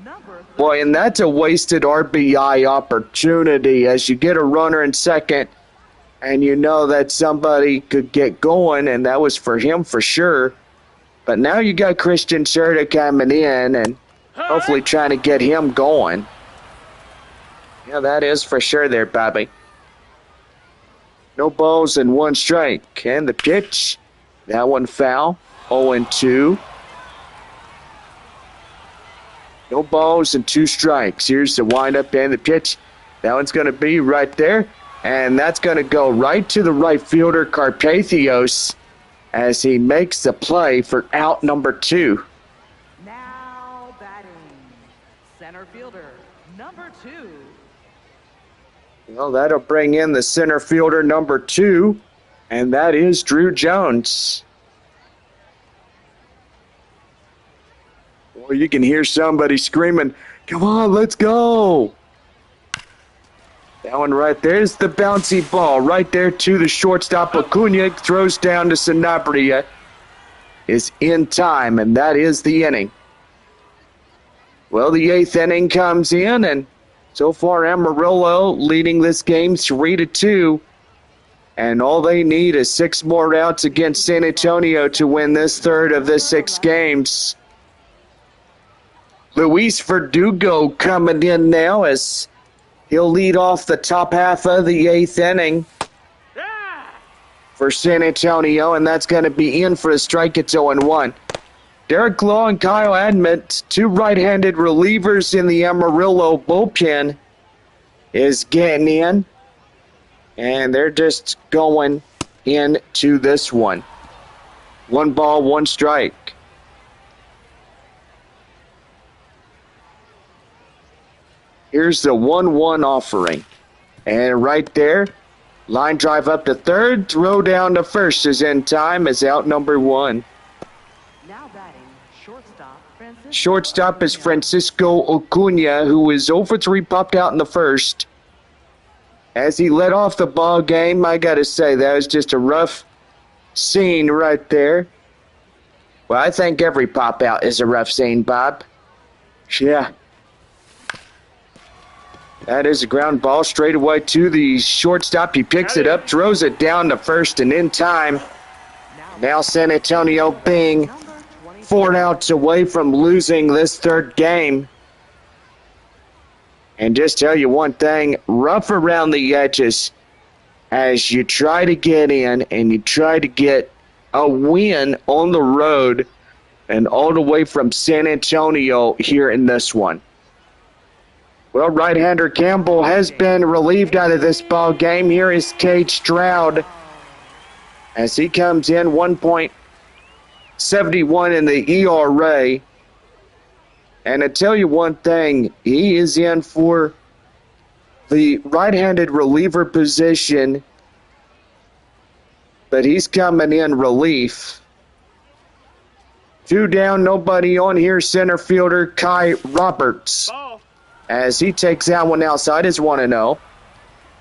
number 3. Boy, and that's a wasted RBI opportunity as you get a runner in second and you know that somebody could get going, and that was for him for sure. But now you got Christian Scherta coming in and hopefully trying to get him going. Yeah, that is for sure there, Bobby. No balls and 1 strike. And the pitch, that one foul, 0-2. No balls and 2 strikes. Here's the windup and the pitch. That one's going to be right there. And that's going to go right to the right fielder, Carpathios, as he makes the play for out number 2. Now batting, center fielder, number 2. Well, that'll bring in the center fielder number 2, and that is Drew Jones. Well, you can hear somebody screaming, "Come on, let's go!" That one right there is the bouncy ball right there to the shortstop. Acuna throws down to Sanabria. Is in time, and that is the inning. Well, the 8th inning comes in, and so far Amarillo leading this game 3-2. And all they need is 6 more outs against San Antonio to win this third of the 6 games. Luis Verdugo coming in now as he'll lead off the top half of the 8th inning for San Antonio, and that's going to be in for a strike. It's 0-1. Derek Law and Kyle Admit, 2 right-handed relievers in the Amarillo bullpen, is getting in, and they're just going into this one. 1 ball, 1 strike. Here's the 1-1 offering. And right there, line drive up to third, throw down to first is in time, is out number 1. Now batting, shortstop, Francisco. Shortstop is Francisco Acuna, who is 0-3, popped out in the first. As he led off the ball game, I got to say, that was just a rough scene right there. Well, I think every pop-out is a rough scene, Bob. Yeah. That is a ground ball straight away to the shortstop. He picks it up, throws it down to first, and in time. Now San Antonio being 4 outs away from losing this third game. And just tell you one thing, rough around the edges as you try to get in and you try to get a win on the road and all the way from San Antonio here in this one. Well, right-hander Campbell has been relieved out of this ball game. Here is Cade Stroud as he comes in 1.71 in the ERA. And I tell you one thing, he is in for the right-handed reliever position, but he's coming in relief. 2 down, nobody on here. Center fielder Kai Roberts as he takes that one outside is 1-0.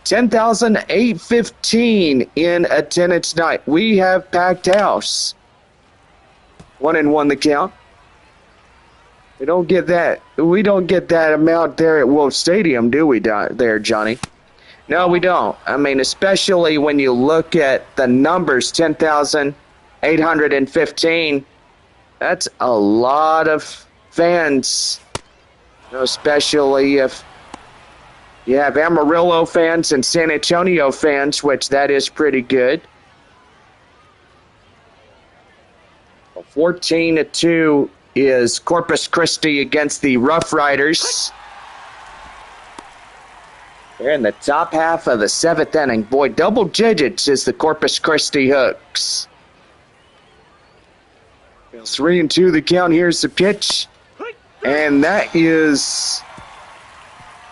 10,815 in attendance tonight. We have packed house. 1-1 the count. We don't get that amount there at Wolf Stadium, do we, there, Johnny? No, we don't. I mean, especially when you look at the numbers, 10,815. That's a lot of fans, especially if you have Amarillo fans and San Antonio fans, which that is pretty good. 14-2 is Corpus Christi against the Rough Riders. They're in the top half of the 7th inning. Boy, double digits is the Corpus Christi Hooks. 3-2 the count. Here's the pitch. And that is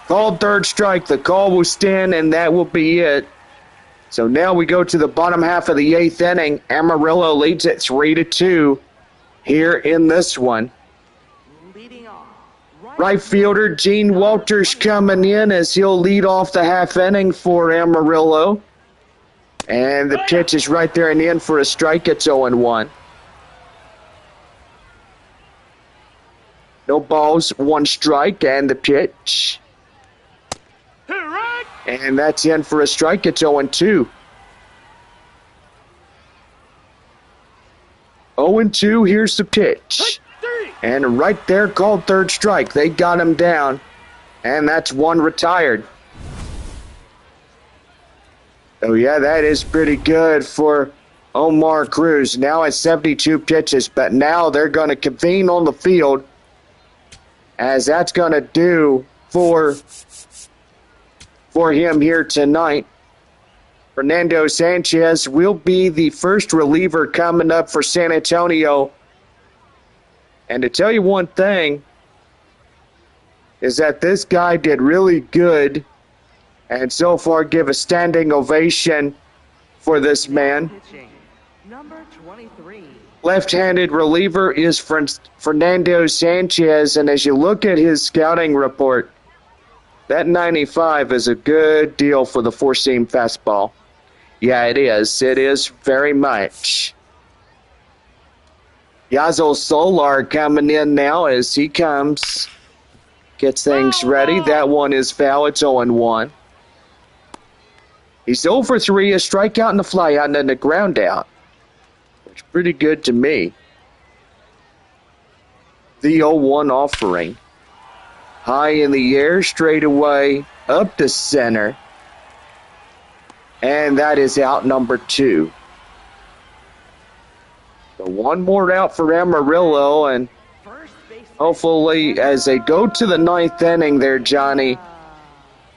called third strike. The call will stand, and that will be it. So now we go to the bottom half of the 8th inning. Amarillo leads it 3-2 here in this one. Right fielder Gene Walters coming in as he'll lead off the half inning for Amarillo. And the pitch is right there and in for a strike. It's 0-1. No balls, 1 strike, and the pitch. And that's in for a strike. It's 0-2. 0-2, here's the pitch. And right there, called third strike. They got him down, and that's 1 retired. Oh, yeah, that is pretty good for Omar Cruz. Now at 72 pitches, but now they're going to convene on the field, as that's going to do for him here tonight. Fernando Sanchez will be the first reliever coming up for San Antonio. And to tell you one thing is that this guy did really good, and so far give a standing ovation for this man. Number 23. Left-handed reliever is Fernando Sanchez, and as you look at his scouting report, that 95 is a good deal for the 4-seam fastball. Yeah, it is. It is very much. Yazel Solar coming in now as he comes. Gets things ready. That one is foul. It's 0-1. He's 0 for 3, a strikeout and a flyout and then a ground out. It's pretty good to me. The 0-1 offering. High in the air, straight away, up to center. And that is out number 2. So 1 more out for Amarillo, and hopefully as they go to the 9th inning there, Johnny,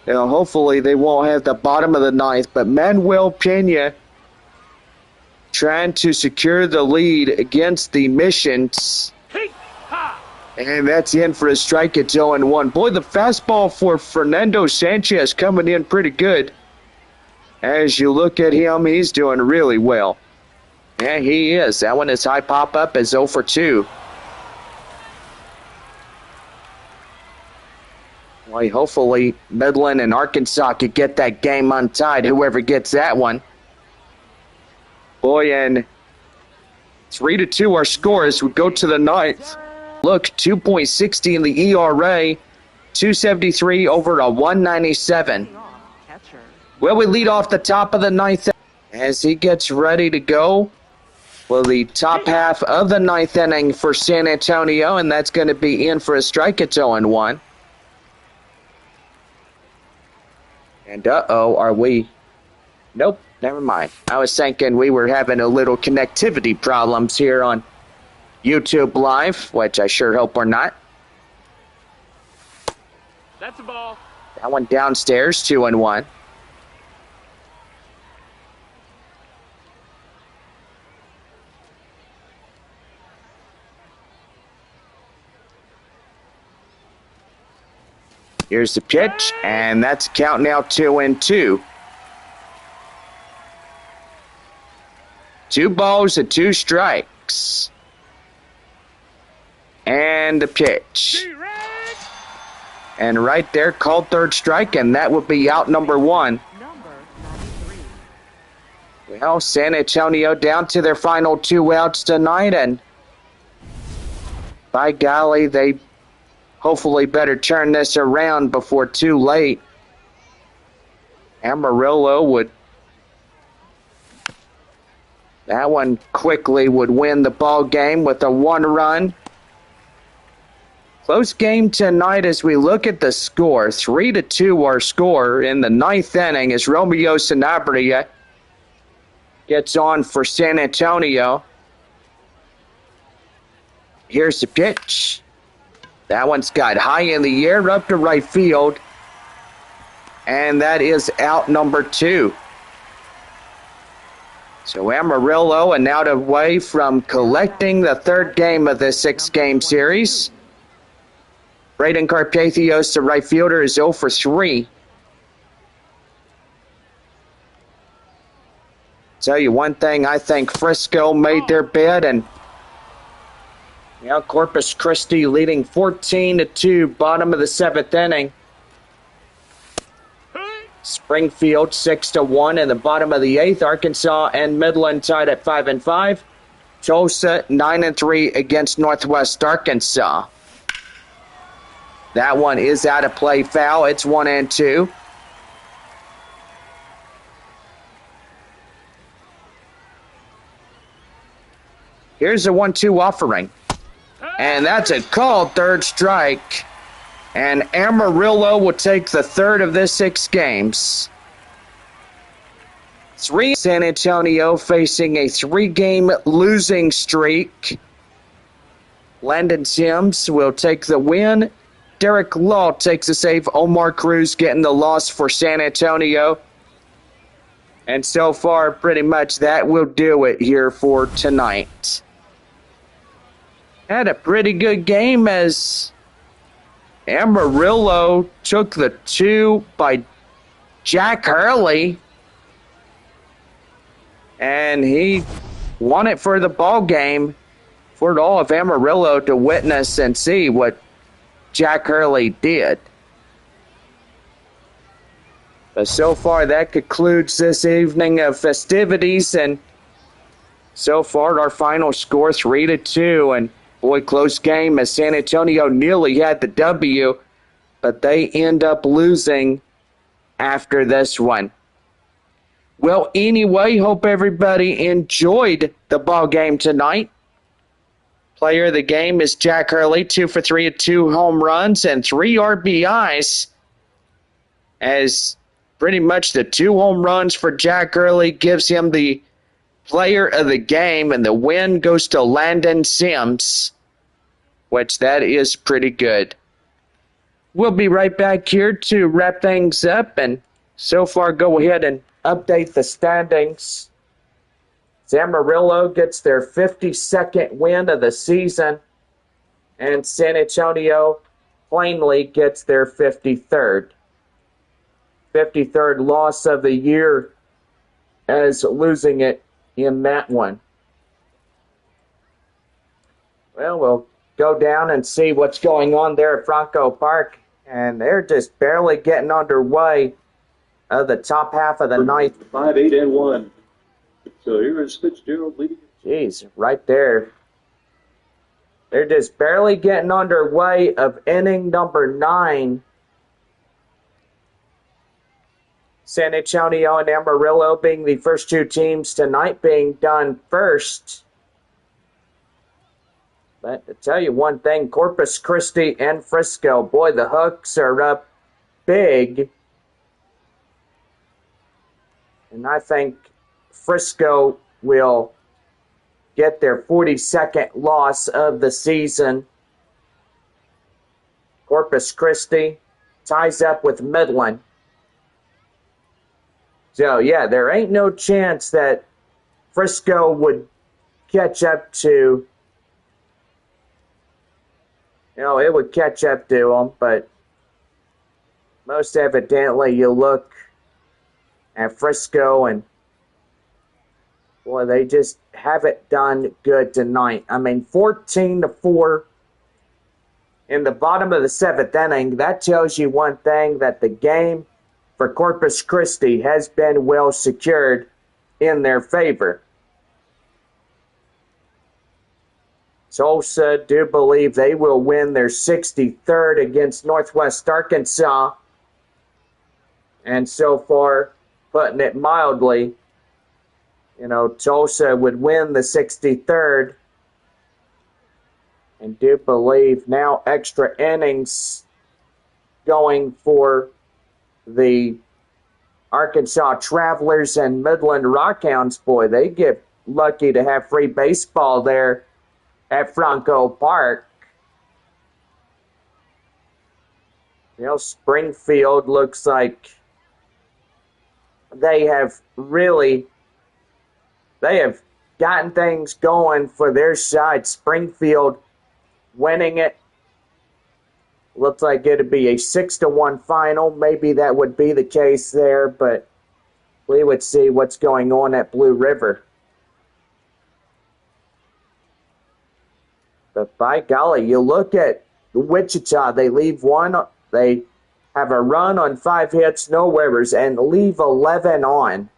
hopefully they won't have the bottom of the 9th, but Manuel Pena trying to secure the lead against the Missions. And that's in for a strike. It's 0-1. Boy, the fastball for Fernando Sanchez coming in pretty good. As you look at him, he's doing really well. Yeah, he is. That one is high pop-up as 0 for 2. Well, hopefully Midland and Arkansas could get that game untied, whoever gets that one. Boy, and 3-2 our score as we go to the 9th. Look, 2.60 in the ERA 273 over a 197. Catcher. Well, we lead off the top of the ninth as he gets ready to go. Well, the top half of the ninth inning for San Antonio, and that's going to be in for a strike. It's 0-1. And are we? Nope, never mind. I was thinking we were having a little connectivity problems here on YouTube Live, which I sure hope we're not. That's a ball. That one downstairs, 2-1. Here's the pitch, and that's count now 2-2. 2 balls and 2 strikes. And the pitch. And right there, called third strike, and that would be out number 1. Number 93. Well, San Antonio down to their final 2 outs tonight, and by golly, they hopefully better turn this around before too late. Amarillo would, that one quickly would win the ball game with a 1 run. Close game tonight as we look at the score. 3-2 our score in the ninth inning as Romeo Sanabria gets on for San Antonio. Here's the pitch. That one's got high in the air up to right field. And that is out number 2. So Amarillo and out away from collecting the third game of this 6-game series. Braden Carpathios, the right fielder, is 0 for 3. Tell you one thing, I think Frisco made their bed, and now Corpus Christi leading 14-2, bottom of the 7th inning. Springfield 6-1 in the bottom of the 8th. Arkansas and Midland tied at 5-5. Tulsa 9-3 against Northwest Arkansas. That one is out of play, foul. It's 1-2. Here's a 1-2 offering. And that's a called third strike. And Amarillo will take the third of this 6 games. 3 San Antonio facing a 3-game losing streak. Landon Sims will take the win. Derek Law takes the save. Omar Cruz getting the loss for San Antonio. And so far, pretty much that will do it here for tonight. Had a pretty good game as Amarillo took the 2 by Jack Hurley. And he won it for the ball game for all of Amarillo to witness and see what Jack Hurley did. But so far, that concludes this evening of festivities. And so far, our final score 3-2. And boy, close game as San Antonio nearly had the W, but they end up losing after this one. Well, anyway, hope everybody enjoyed the ball game tonight. Player of the game is Jack Hurley, 2 for 3 at 2 home runs and 3 RBIs. As pretty much the 2 home runs for Jack Hurley gives him the player of the game, and the win goes to Landon Sims, which that is pretty good. We'll be right back here to wrap things up, and so far go ahead and update the standings. Amarillo gets their 52nd win of the season, and San Antonio plainly gets their 53rd. 53rd loss of the year as losing it in that one. Well, we'll go down and see what's going on there at Bronco Park, and they're just barely getting underway of the top half of the ninth. 5-8-1. So here is Fitzgerald leading. Jeez, right there. They're just barely getting underway of inning number 9. San Antonio and Amarillo being the first two teams tonight being done first. But to tell you one thing, Corpus Christi and Frisco, boy, the Hooks are up big. And I think Frisco will get their 42nd loss of the season. Corpus Christi ties up with Midland. So, yeah, there ain't no chance that Frisco would catch up to, it would catch up to them, but most evidently you look at Frisco and, boy, they just haven't done good tonight. I mean, 14-4 in the bottom of the 7th inning. That tells you one thing, that the game for Corpus Christi has been well secured in their favor. Tulsa do believe they will win their 63rd against Northwest Arkansas. And so far, putting it mildly, Tulsa would win the 63rd. And do believe now extra innings going for the Arkansas Travelers and Midland Rockhounds. Boy, they get lucky to have free baseball there at Franco Park. Springfield looks like they have gotten things going for their side. Springfield winning it. Looks like it'd be a 6-1 final. Maybe that would be the case there, but we would see what's going on at Blue River. But by golly, you look at Wichita, they have a run on 5 hits, no errors, and leave 11 on.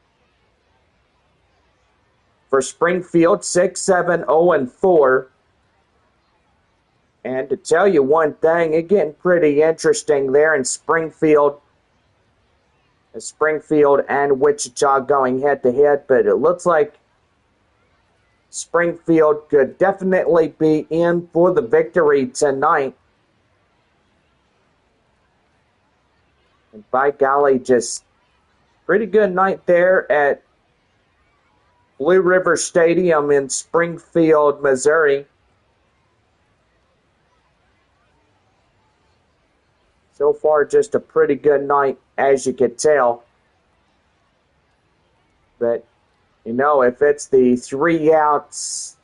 For Springfield, 6-7-0-4. And to tell you one thing, it's getting pretty interesting there in Springfield. Springfield and Wichita going head-to-head, but it looks like Springfield could definitely be in for the victory tonight. And by golly, just pretty good night there at Blue River Stadium in Springfield, Missouri. So far, just a pretty good night, as you could tell. But, if it's the 3 outs,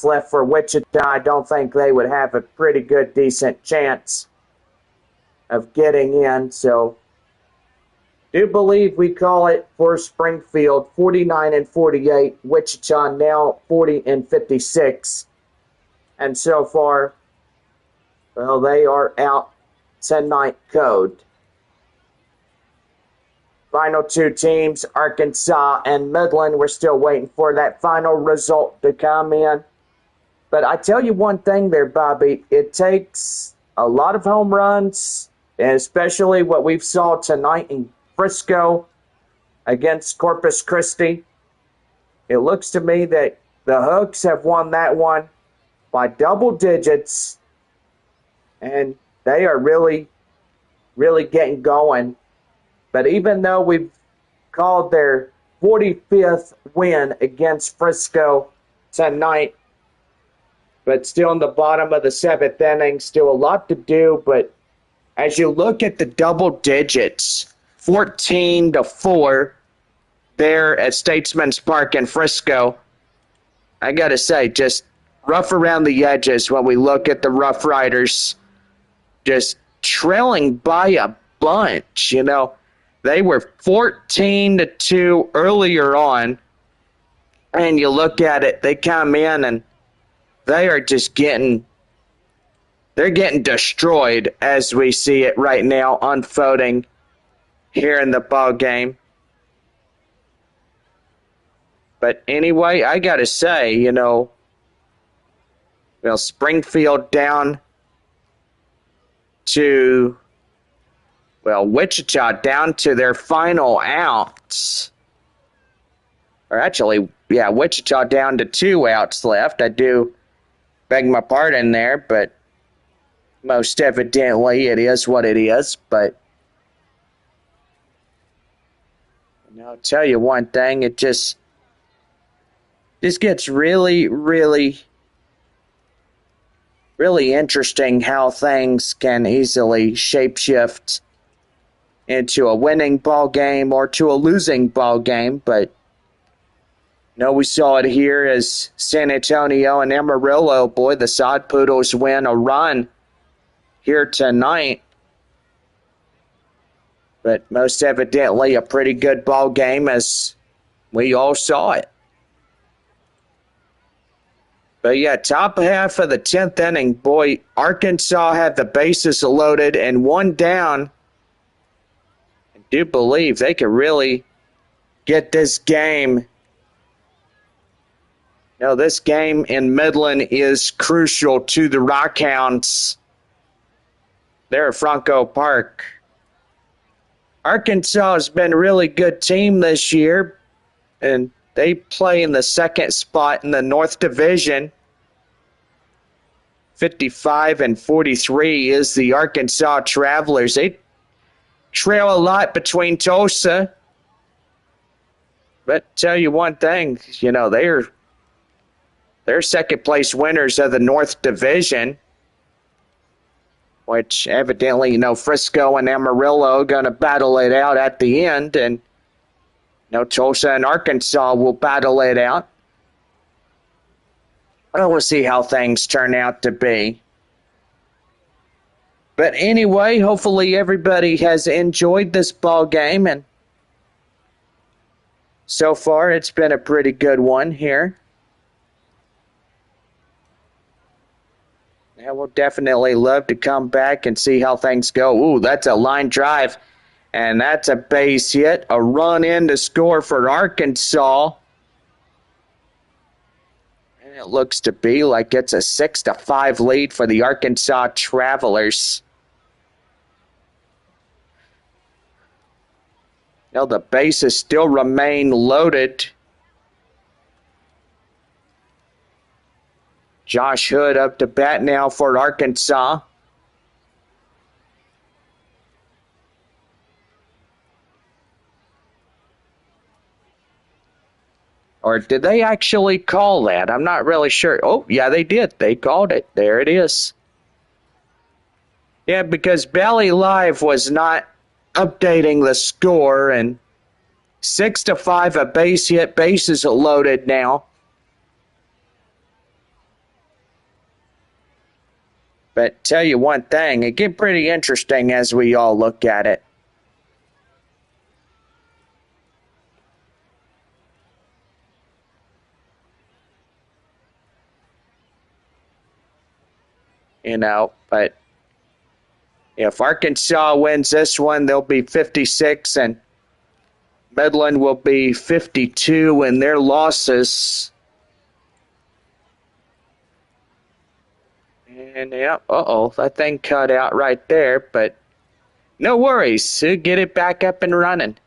left for Wichita, I don't think they would have a pretty good, decent chance of getting in. So, do believe we call it for Springfield 49-48, Wichita now 40-56. And so far, well, they are out tonight code. Final 2 teams, Arkansas and Midland. We're still waiting for that final result to come in. But I tell you one thing there, Bobby, it takes a lot of home runs, and especially what we've saw tonight in Frisco against Corpus Christi. It looks to me that the Hooks have won that one by double digits, and they are really, really getting going. But even though we've called their 45th win against Frisco tonight, but still in the bottom of the 7th inning, still a lot to do. But as you look at the double digits, 14-4 there at Statesman's Park in Frisco, I got to say, just rough around the edges when we look at the Rough Riders, just trailing by a bunch. They were 14-2 earlier on, and you look at it, they come in and they are just getting destroyed as we see it right now unfolding here in the ball game. But anyway, I got to say, Springfield down to, Wichita down to their final outs. Or actually, Wichita down to 2 outs left. I do beg my pardon there, but most evidently it is what it is. But I'll tell you one thing, it just gets really, really, really interesting how things can easily shapeshift into a winning ball game or to a losing ball game. But we saw it here as San Antonio and Amarillo, boy, the Sod Poodles win a run here tonight. But most evidently a pretty good ball game as we all saw it. But top half of the 10th inning, boy, Arkansas had the bases loaded and 1 down. I do believe they could really get this game. This game in Midland is crucial to the Rockhounds there at Franco Park. Arkansas has been a really good team this year, and they play in the 2nd spot in the North Division. 55-43 is the Arkansas Travelers. They trail a lot between Tulsa. But tell you one thing, they're second-place winners of the North Division, which evidently, Frisco and Amarillo are going to battle it out at the end, and Tulsa and Arkansas will battle it out. We'll see how things turn out to be. But anyway, hopefully everybody has enjoyed this ball game, and so far it's been a pretty good one here. Yeah, we'll definitely love to come back and see how things go. Ooh, that's a line drive, and that's a base hit. A run in to score for Arkansas. And it looks to be like it's a 6-5 lead for the Arkansas Travelers. The bases still remain loaded. Josh Hood up to bat now for Arkansas. Or did they actually call that? I'm not really sure. Oh, yeah, they did. They called it. There it is. Yeah, because Bally Live was not updating the score, and 6-5, a base hit, bases loaded now. But tell you one thing, it get pretty interesting as we all look at it. But if Arkansas wins this one, they'll be 56, and Midland will be 52 in their losses. And that thing cut out right there, but no worries. Get it back up and running.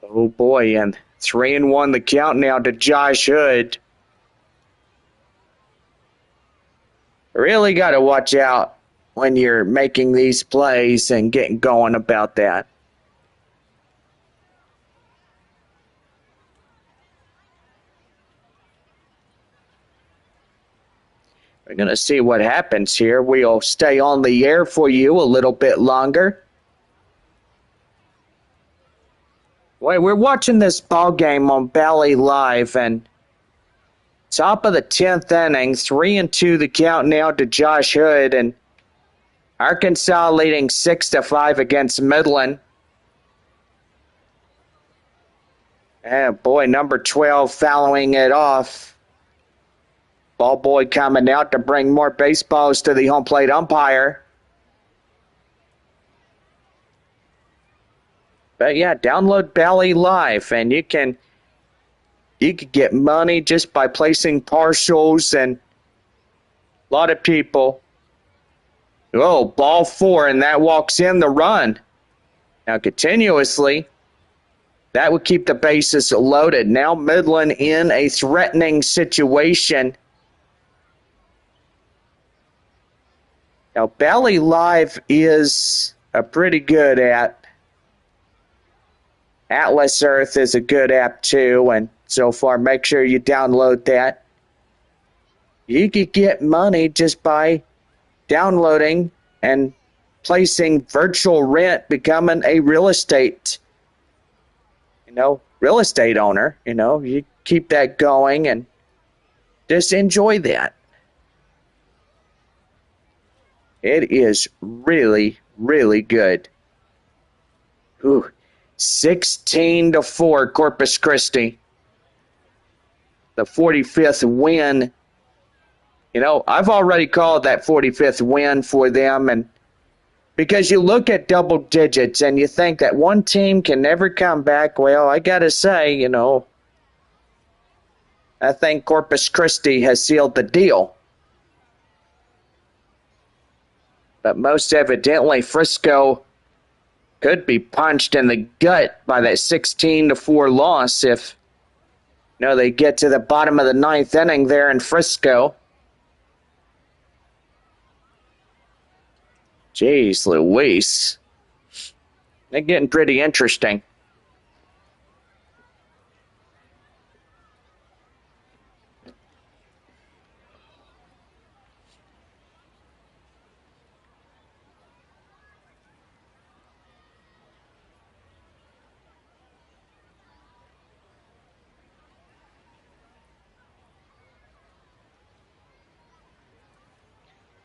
Oh boy, and 3-1 the count now to Josh Hood. Really got to watch out when you're making these plays and getting going about that. We're going to see what happens here. We'll stay on the air for you a little bit longer. Well, we're watching this ball game on Bally Live, and top of the 10th inning, 3-2 the count now to Josh Hood, and Arkansas leading 6-5 against Midland. And boy, number 12 fouling it off. Ball boy coming out to bring more baseballs to the home plate umpire. But yeah, download Bally Live, and you can get money just by placing partials, and a lot of people. Oh, ball 4, and that walks in the run. Now continuously, that would keep the bases loaded. Now Midland in a threatening situation. Now Bally Live is a pretty good app. Atlas Earth is a good app too, and so far make sure you download that. You could get money just by downloading and placing virtual rent, becoming a real estate owner. You keep that going and just enjoy that. It is really, really good. Ooh, 16-4 Corpus Christi. The 45th win. I've already called that 45th win for them, and because you look at double digits and you think that one team can never come back, well, I got to say, I think Corpus Christi has sealed the deal. But most evidently, Frisco could be punched in the gut by that 16-4 loss if they get to the bottom of the ninth inning there in Frisco. Jeez Louise. They're getting pretty interesting.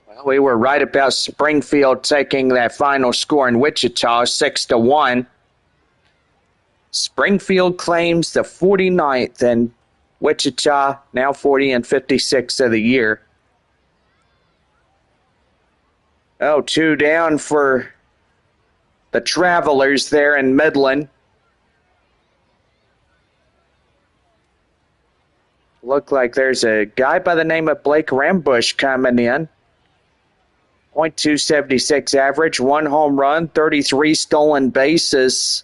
Well, we were right about Springfield taking that final score in Wichita, 6-1. Springfield claims the 49th, and Wichita now 40 and 56 of the year. Oh, 2 down for the Travelers there in Midland. Look like there's a guy by the name of Blake Rambush coming in. .276 average, 1 home run, 33 stolen bases.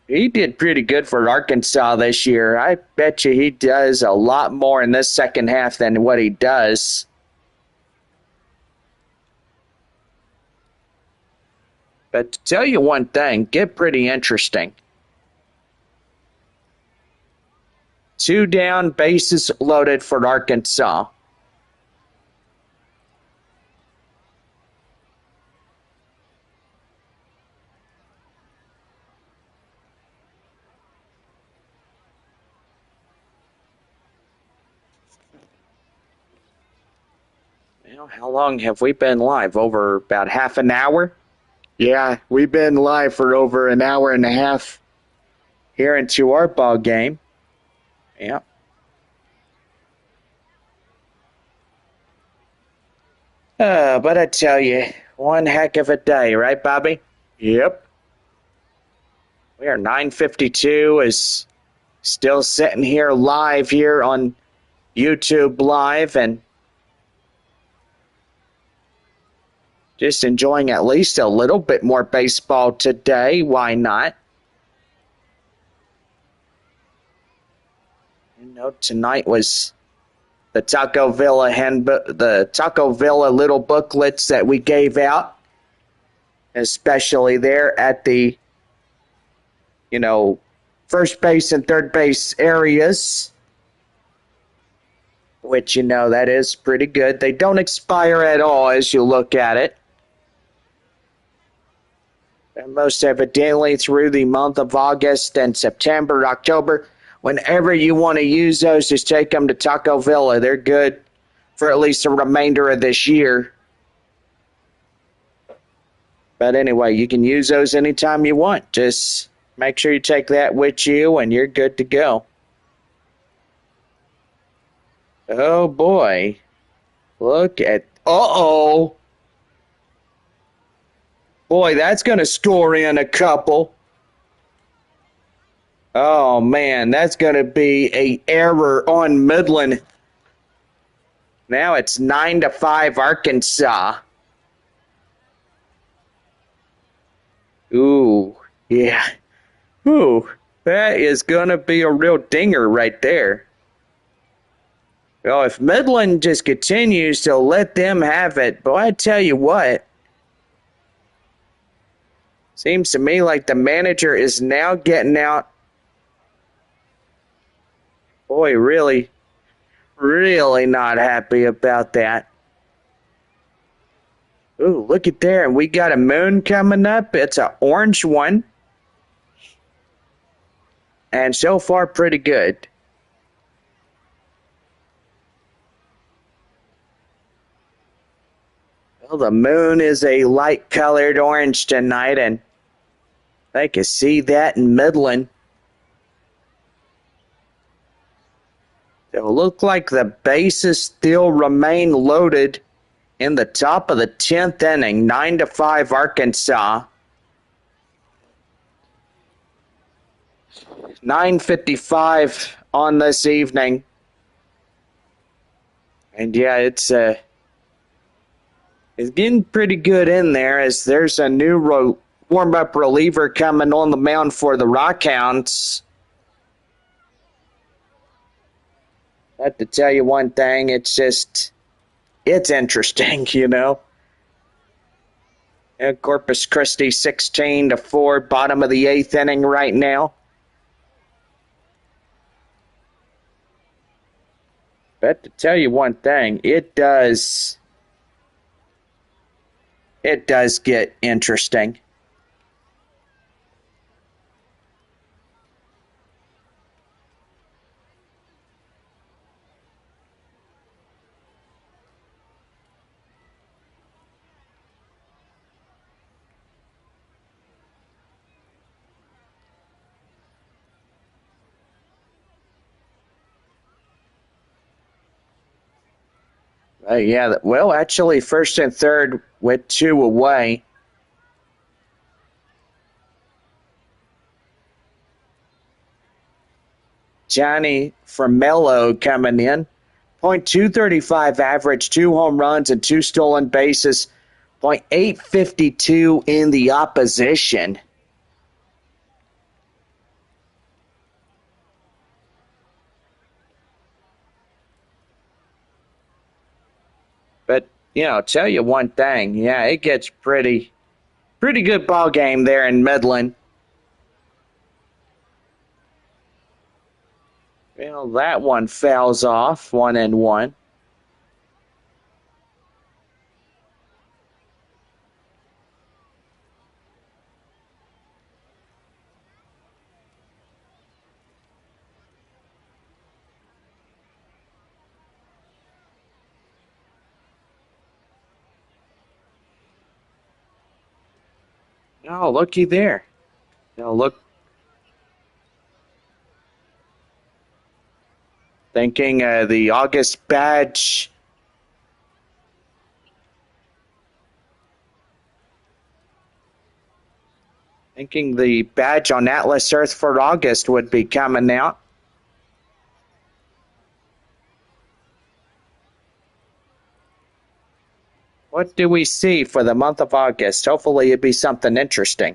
He did pretty good for Arkansas this year. I bet you he does a lot more in this second half than what he does. But to tell you one thing, get pretty interesting. 2 down, bases loaded for Arkansas. How long have we been live? Over about half an hour? Yeah, we've been live for over an hour and a half here into our ball game. Yeah. But I tell you, one heck of a day, right, Bobby? Yep. We are 9:52, is still sitting here live here on YouTube Live, and just enjoying at least a little bit more baseball today. Why not? Tonight was the Taco Villa little booklets that we gave out, especially there at the first base and third base areas, which that is pretty good. They don't expire at all as you look at it. And most evidently through the month of August and September, October. Whenever you want to use those, just take them to Taco Villa. They're good for at least the remainder of this year. But anyway, you can use those anytime you want. Just make sure you take that with you and you're good to go. Oh boy. Look at... Uh-oh. Boy, that's going to score in a couple. Oh, man, that's going to be a error on Midland. Now it's 9-5 Arkansas. Ooh, yeah. Ooh, that is going to be a real dinger right there. Well, if Midland just continues to let them have it, boy, I tell you what. Seems to me like the manager is now getting out. Boy, really, really not happy about that. Ooh, look at there. And we got a moon coming up. It's an orange one. And so far, pretty good. Well, the moon is a light-colored orange tonight, and I can see that in Midland. It will look like the bases still remain loaded in the top of the 10th inning, 9-5 Arkansas. 9:55 on this evening. And yeah, it's getting pretty good in there as there's a new warm-up reliever coming on the mound for the Rockhounds. I have to tell you one thing, it's interesting, you know. And Corpus Christi 16-4, bottom of the 8th inning right now. But to tell you one thing, it does get interesting. Yeah, well, actually, first and third with 2 away. Johnny Framello coming in. .235 average, 2 home runs and 2 stolen bases. .852 in the opposition. But, you know, tell you one thing. Yeah, it gets pretty good ball game there in Midland. Well, that one fouls off, 1-1. Oh, looky there. Now look. Thinking the August badge. Thinking the badge on Atlas Earth for August would be coming out. What do we see for the month of August? Hopefully it'd be something interesting.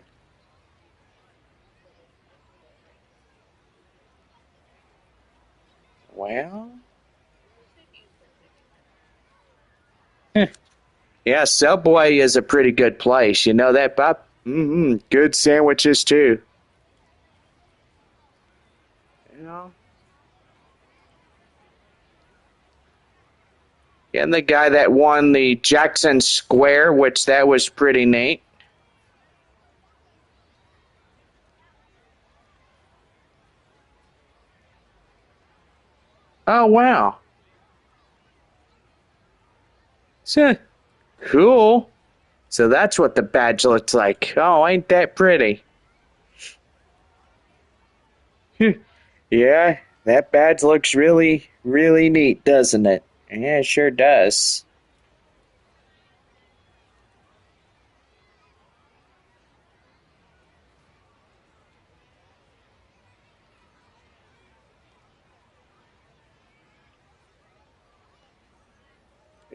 Well. Yeah, Subway is a pretty good place. You know that, Bob? Good sandwiches, too. You know? And the guy that won the Jackson Square, which that was pretty neat. Oh, wow. So, cool. So that's what the badge looks like. Oh, ain't that pretty? Yeah, that badge looks really, really neat, doesn't it? Yeah, it sure does.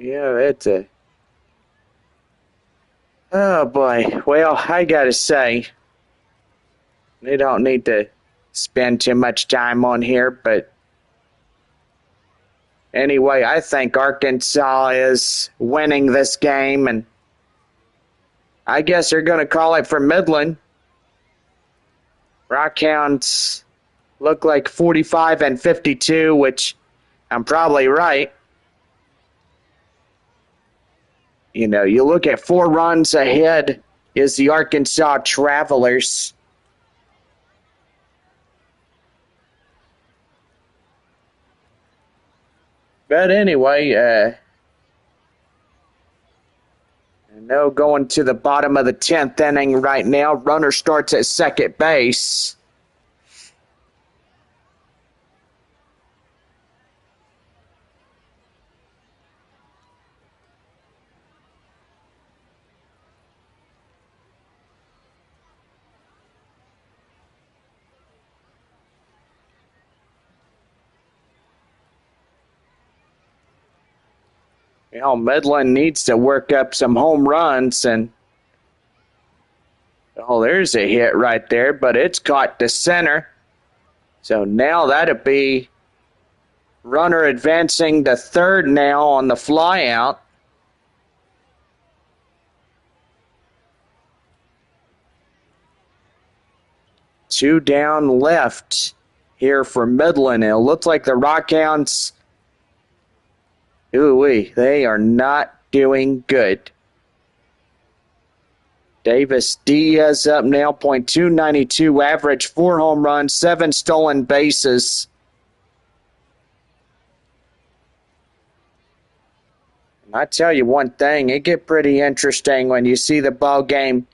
Yeah, it's a... Oh, boy. Well, I gotta say, we don't need to spend too much time on here, but anyway, I think Arkansas is winning this game, and I guess they're going to call it for Midland. Rockhounds look like 45 and 52, which I'm probably right. You know, you look at 4 runs ahead is the Arkansas Travelers. But anyway, no going to the bottom of the 10th inning right now. Runner starts at second base. You know, Midland needs to work up some home runs, and oh, there's a hit right there, but it's caught to center. So now that'll be runner advancing to third now on the flyout. Two down left here for Midland. It looks like the Rockhounds, ooh-wee, they are not doing good. Davis Diaz up now, .292 average, 4 home runs, 7 stolen bases. And I tell you one thing, it get pretty interesting when you see the ball game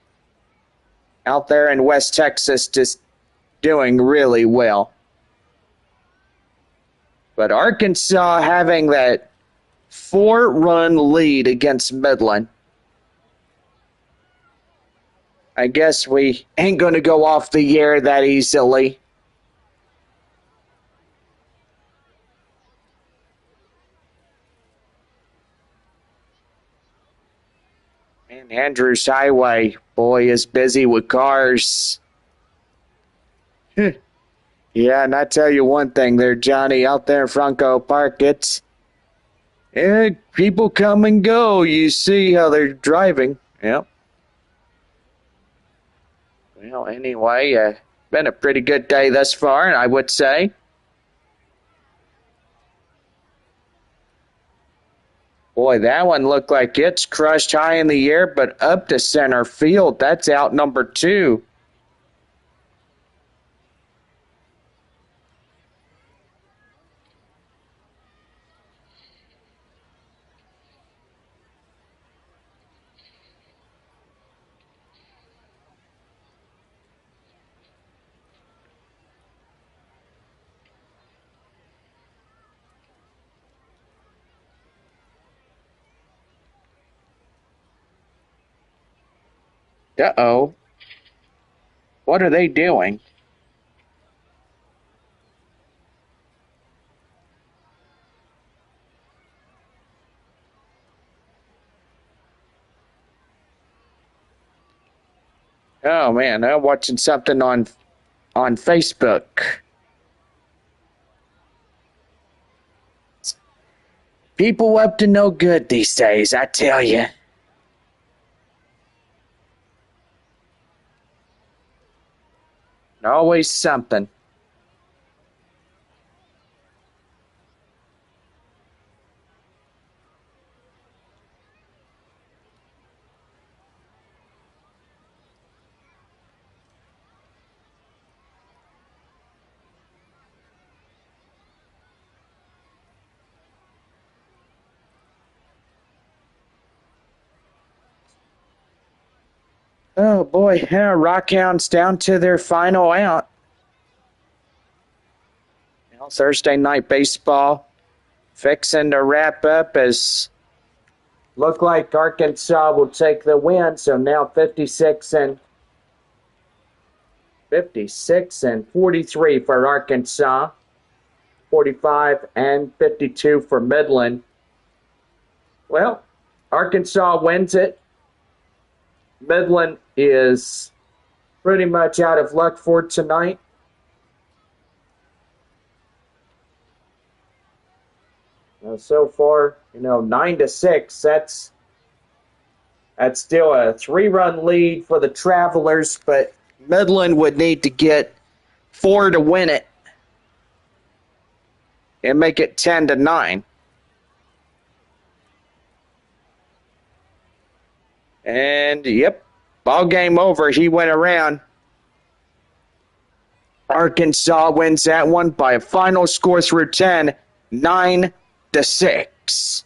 out there in West Texas just doing really well. But Arkansas having that 4-run lead against Midland. I guess we ain't going to go off the air that easily. And Andrews Highway, boy, is busy with cars. Yeah, and I tell you one thing there, Johnny, out there in Franco Park, it's people come and go. You see how they're driving. Yep. Well, anyway, been a pretty good day thus far, I would say. Boy, that one looked like it's crushed high in the air, but up to center field. That's out number 2. Uh-oh. What are they doing? Oh, man, I'm watching something on Facebook. People up to no good these days, I tell you. Always something. Oh, boy, yeah, Rockhounds down to their final out. Well, Thursday night baseball fixing to wrap up as look like Arkansas will take the win. So now 56 and 43 for Arkansas, 45 and 52 for Midland. Well, Arkansas wins it. Midland is pretty much out of luck for tonight. So far, 9-6. That's still a 3-run lead for the Travelers, but Midland would need to get 4 to win it and make it 10-9. And yep, ball game over. He went around. Arkansas wins that one by a final score through 10, 9-6.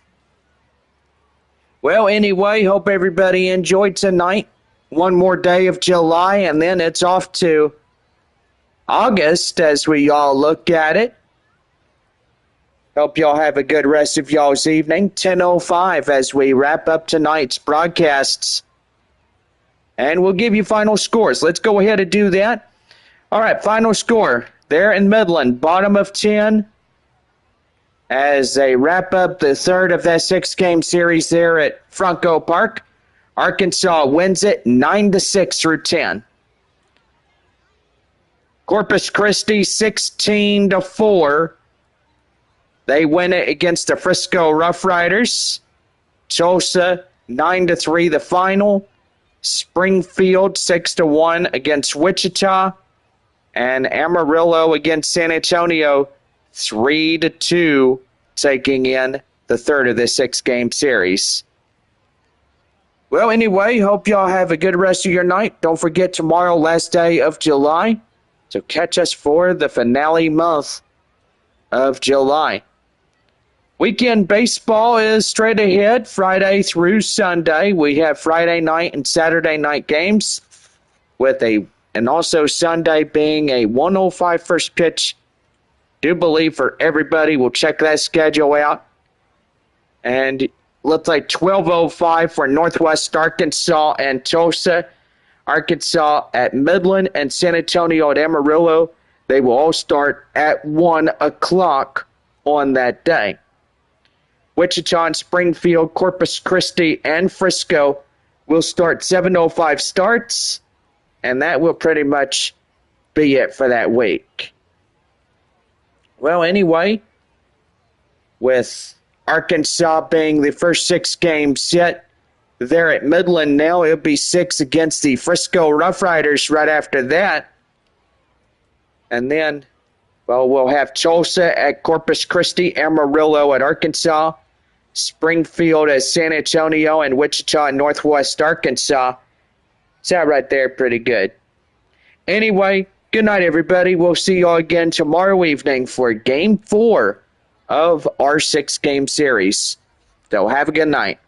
Well, anyway, hope everybody enjoyed tonight. One more day of July, and then it's off to August as we all look at it. Hope y'all have a good rest of y'all's evening. 10:05 as we wrap up tonight's broadcasts. And we'll give you final scores. Let's go ahead and do that. All right, final score. There in Midland, bottom of 10. As they wrap up the third of that 6-game series there at Franco Park, Arkansas wins it 9-6 through 10. Corpus Christi 16-4. They win it against the Frisco Rough Riders. Tulsa 9-3 the final. Springfield 6-1 against Wichita. And Amarillo against San Antonio 3-2, taking in the third of this 6-game series. Well, anyway, hope y'all have a good rest of your night. Don't forget tomorrow, last day of July. So catch us for the finale month of July. Weekend baseball is straight ahead, Friday through Sunday. We have Friday night and Saturday night games and also Sunday being a 1:05 first pitch. Do believe for everybody. We'll check that schedule out. And looks like 12:05 for Northwest Arkansas and Tulsa. Arkansas at Midland and San Antonio at Amarillo. They will all start at 1 o'clock on that day. Wichita and Springfield, Corpus Christi, and Frisco will start 7:05 starts. And that will pretty much be it for that week. Well, anyway, with Arkansas being the first 6 games set there at Midland now, it'll be 6 against the Frisco Rough Riders right after that. And then, we'll have Tulsa at Corpus Christi, Amarillo at Arkansas, Springfield at San Antonio, and Wichita at Northwest Arkansas. Is that right there? Pretty good. Anyway, good night, everybody. We'll see you all again tomorrow evening for Game 4 of our 6-game series. So have a good night.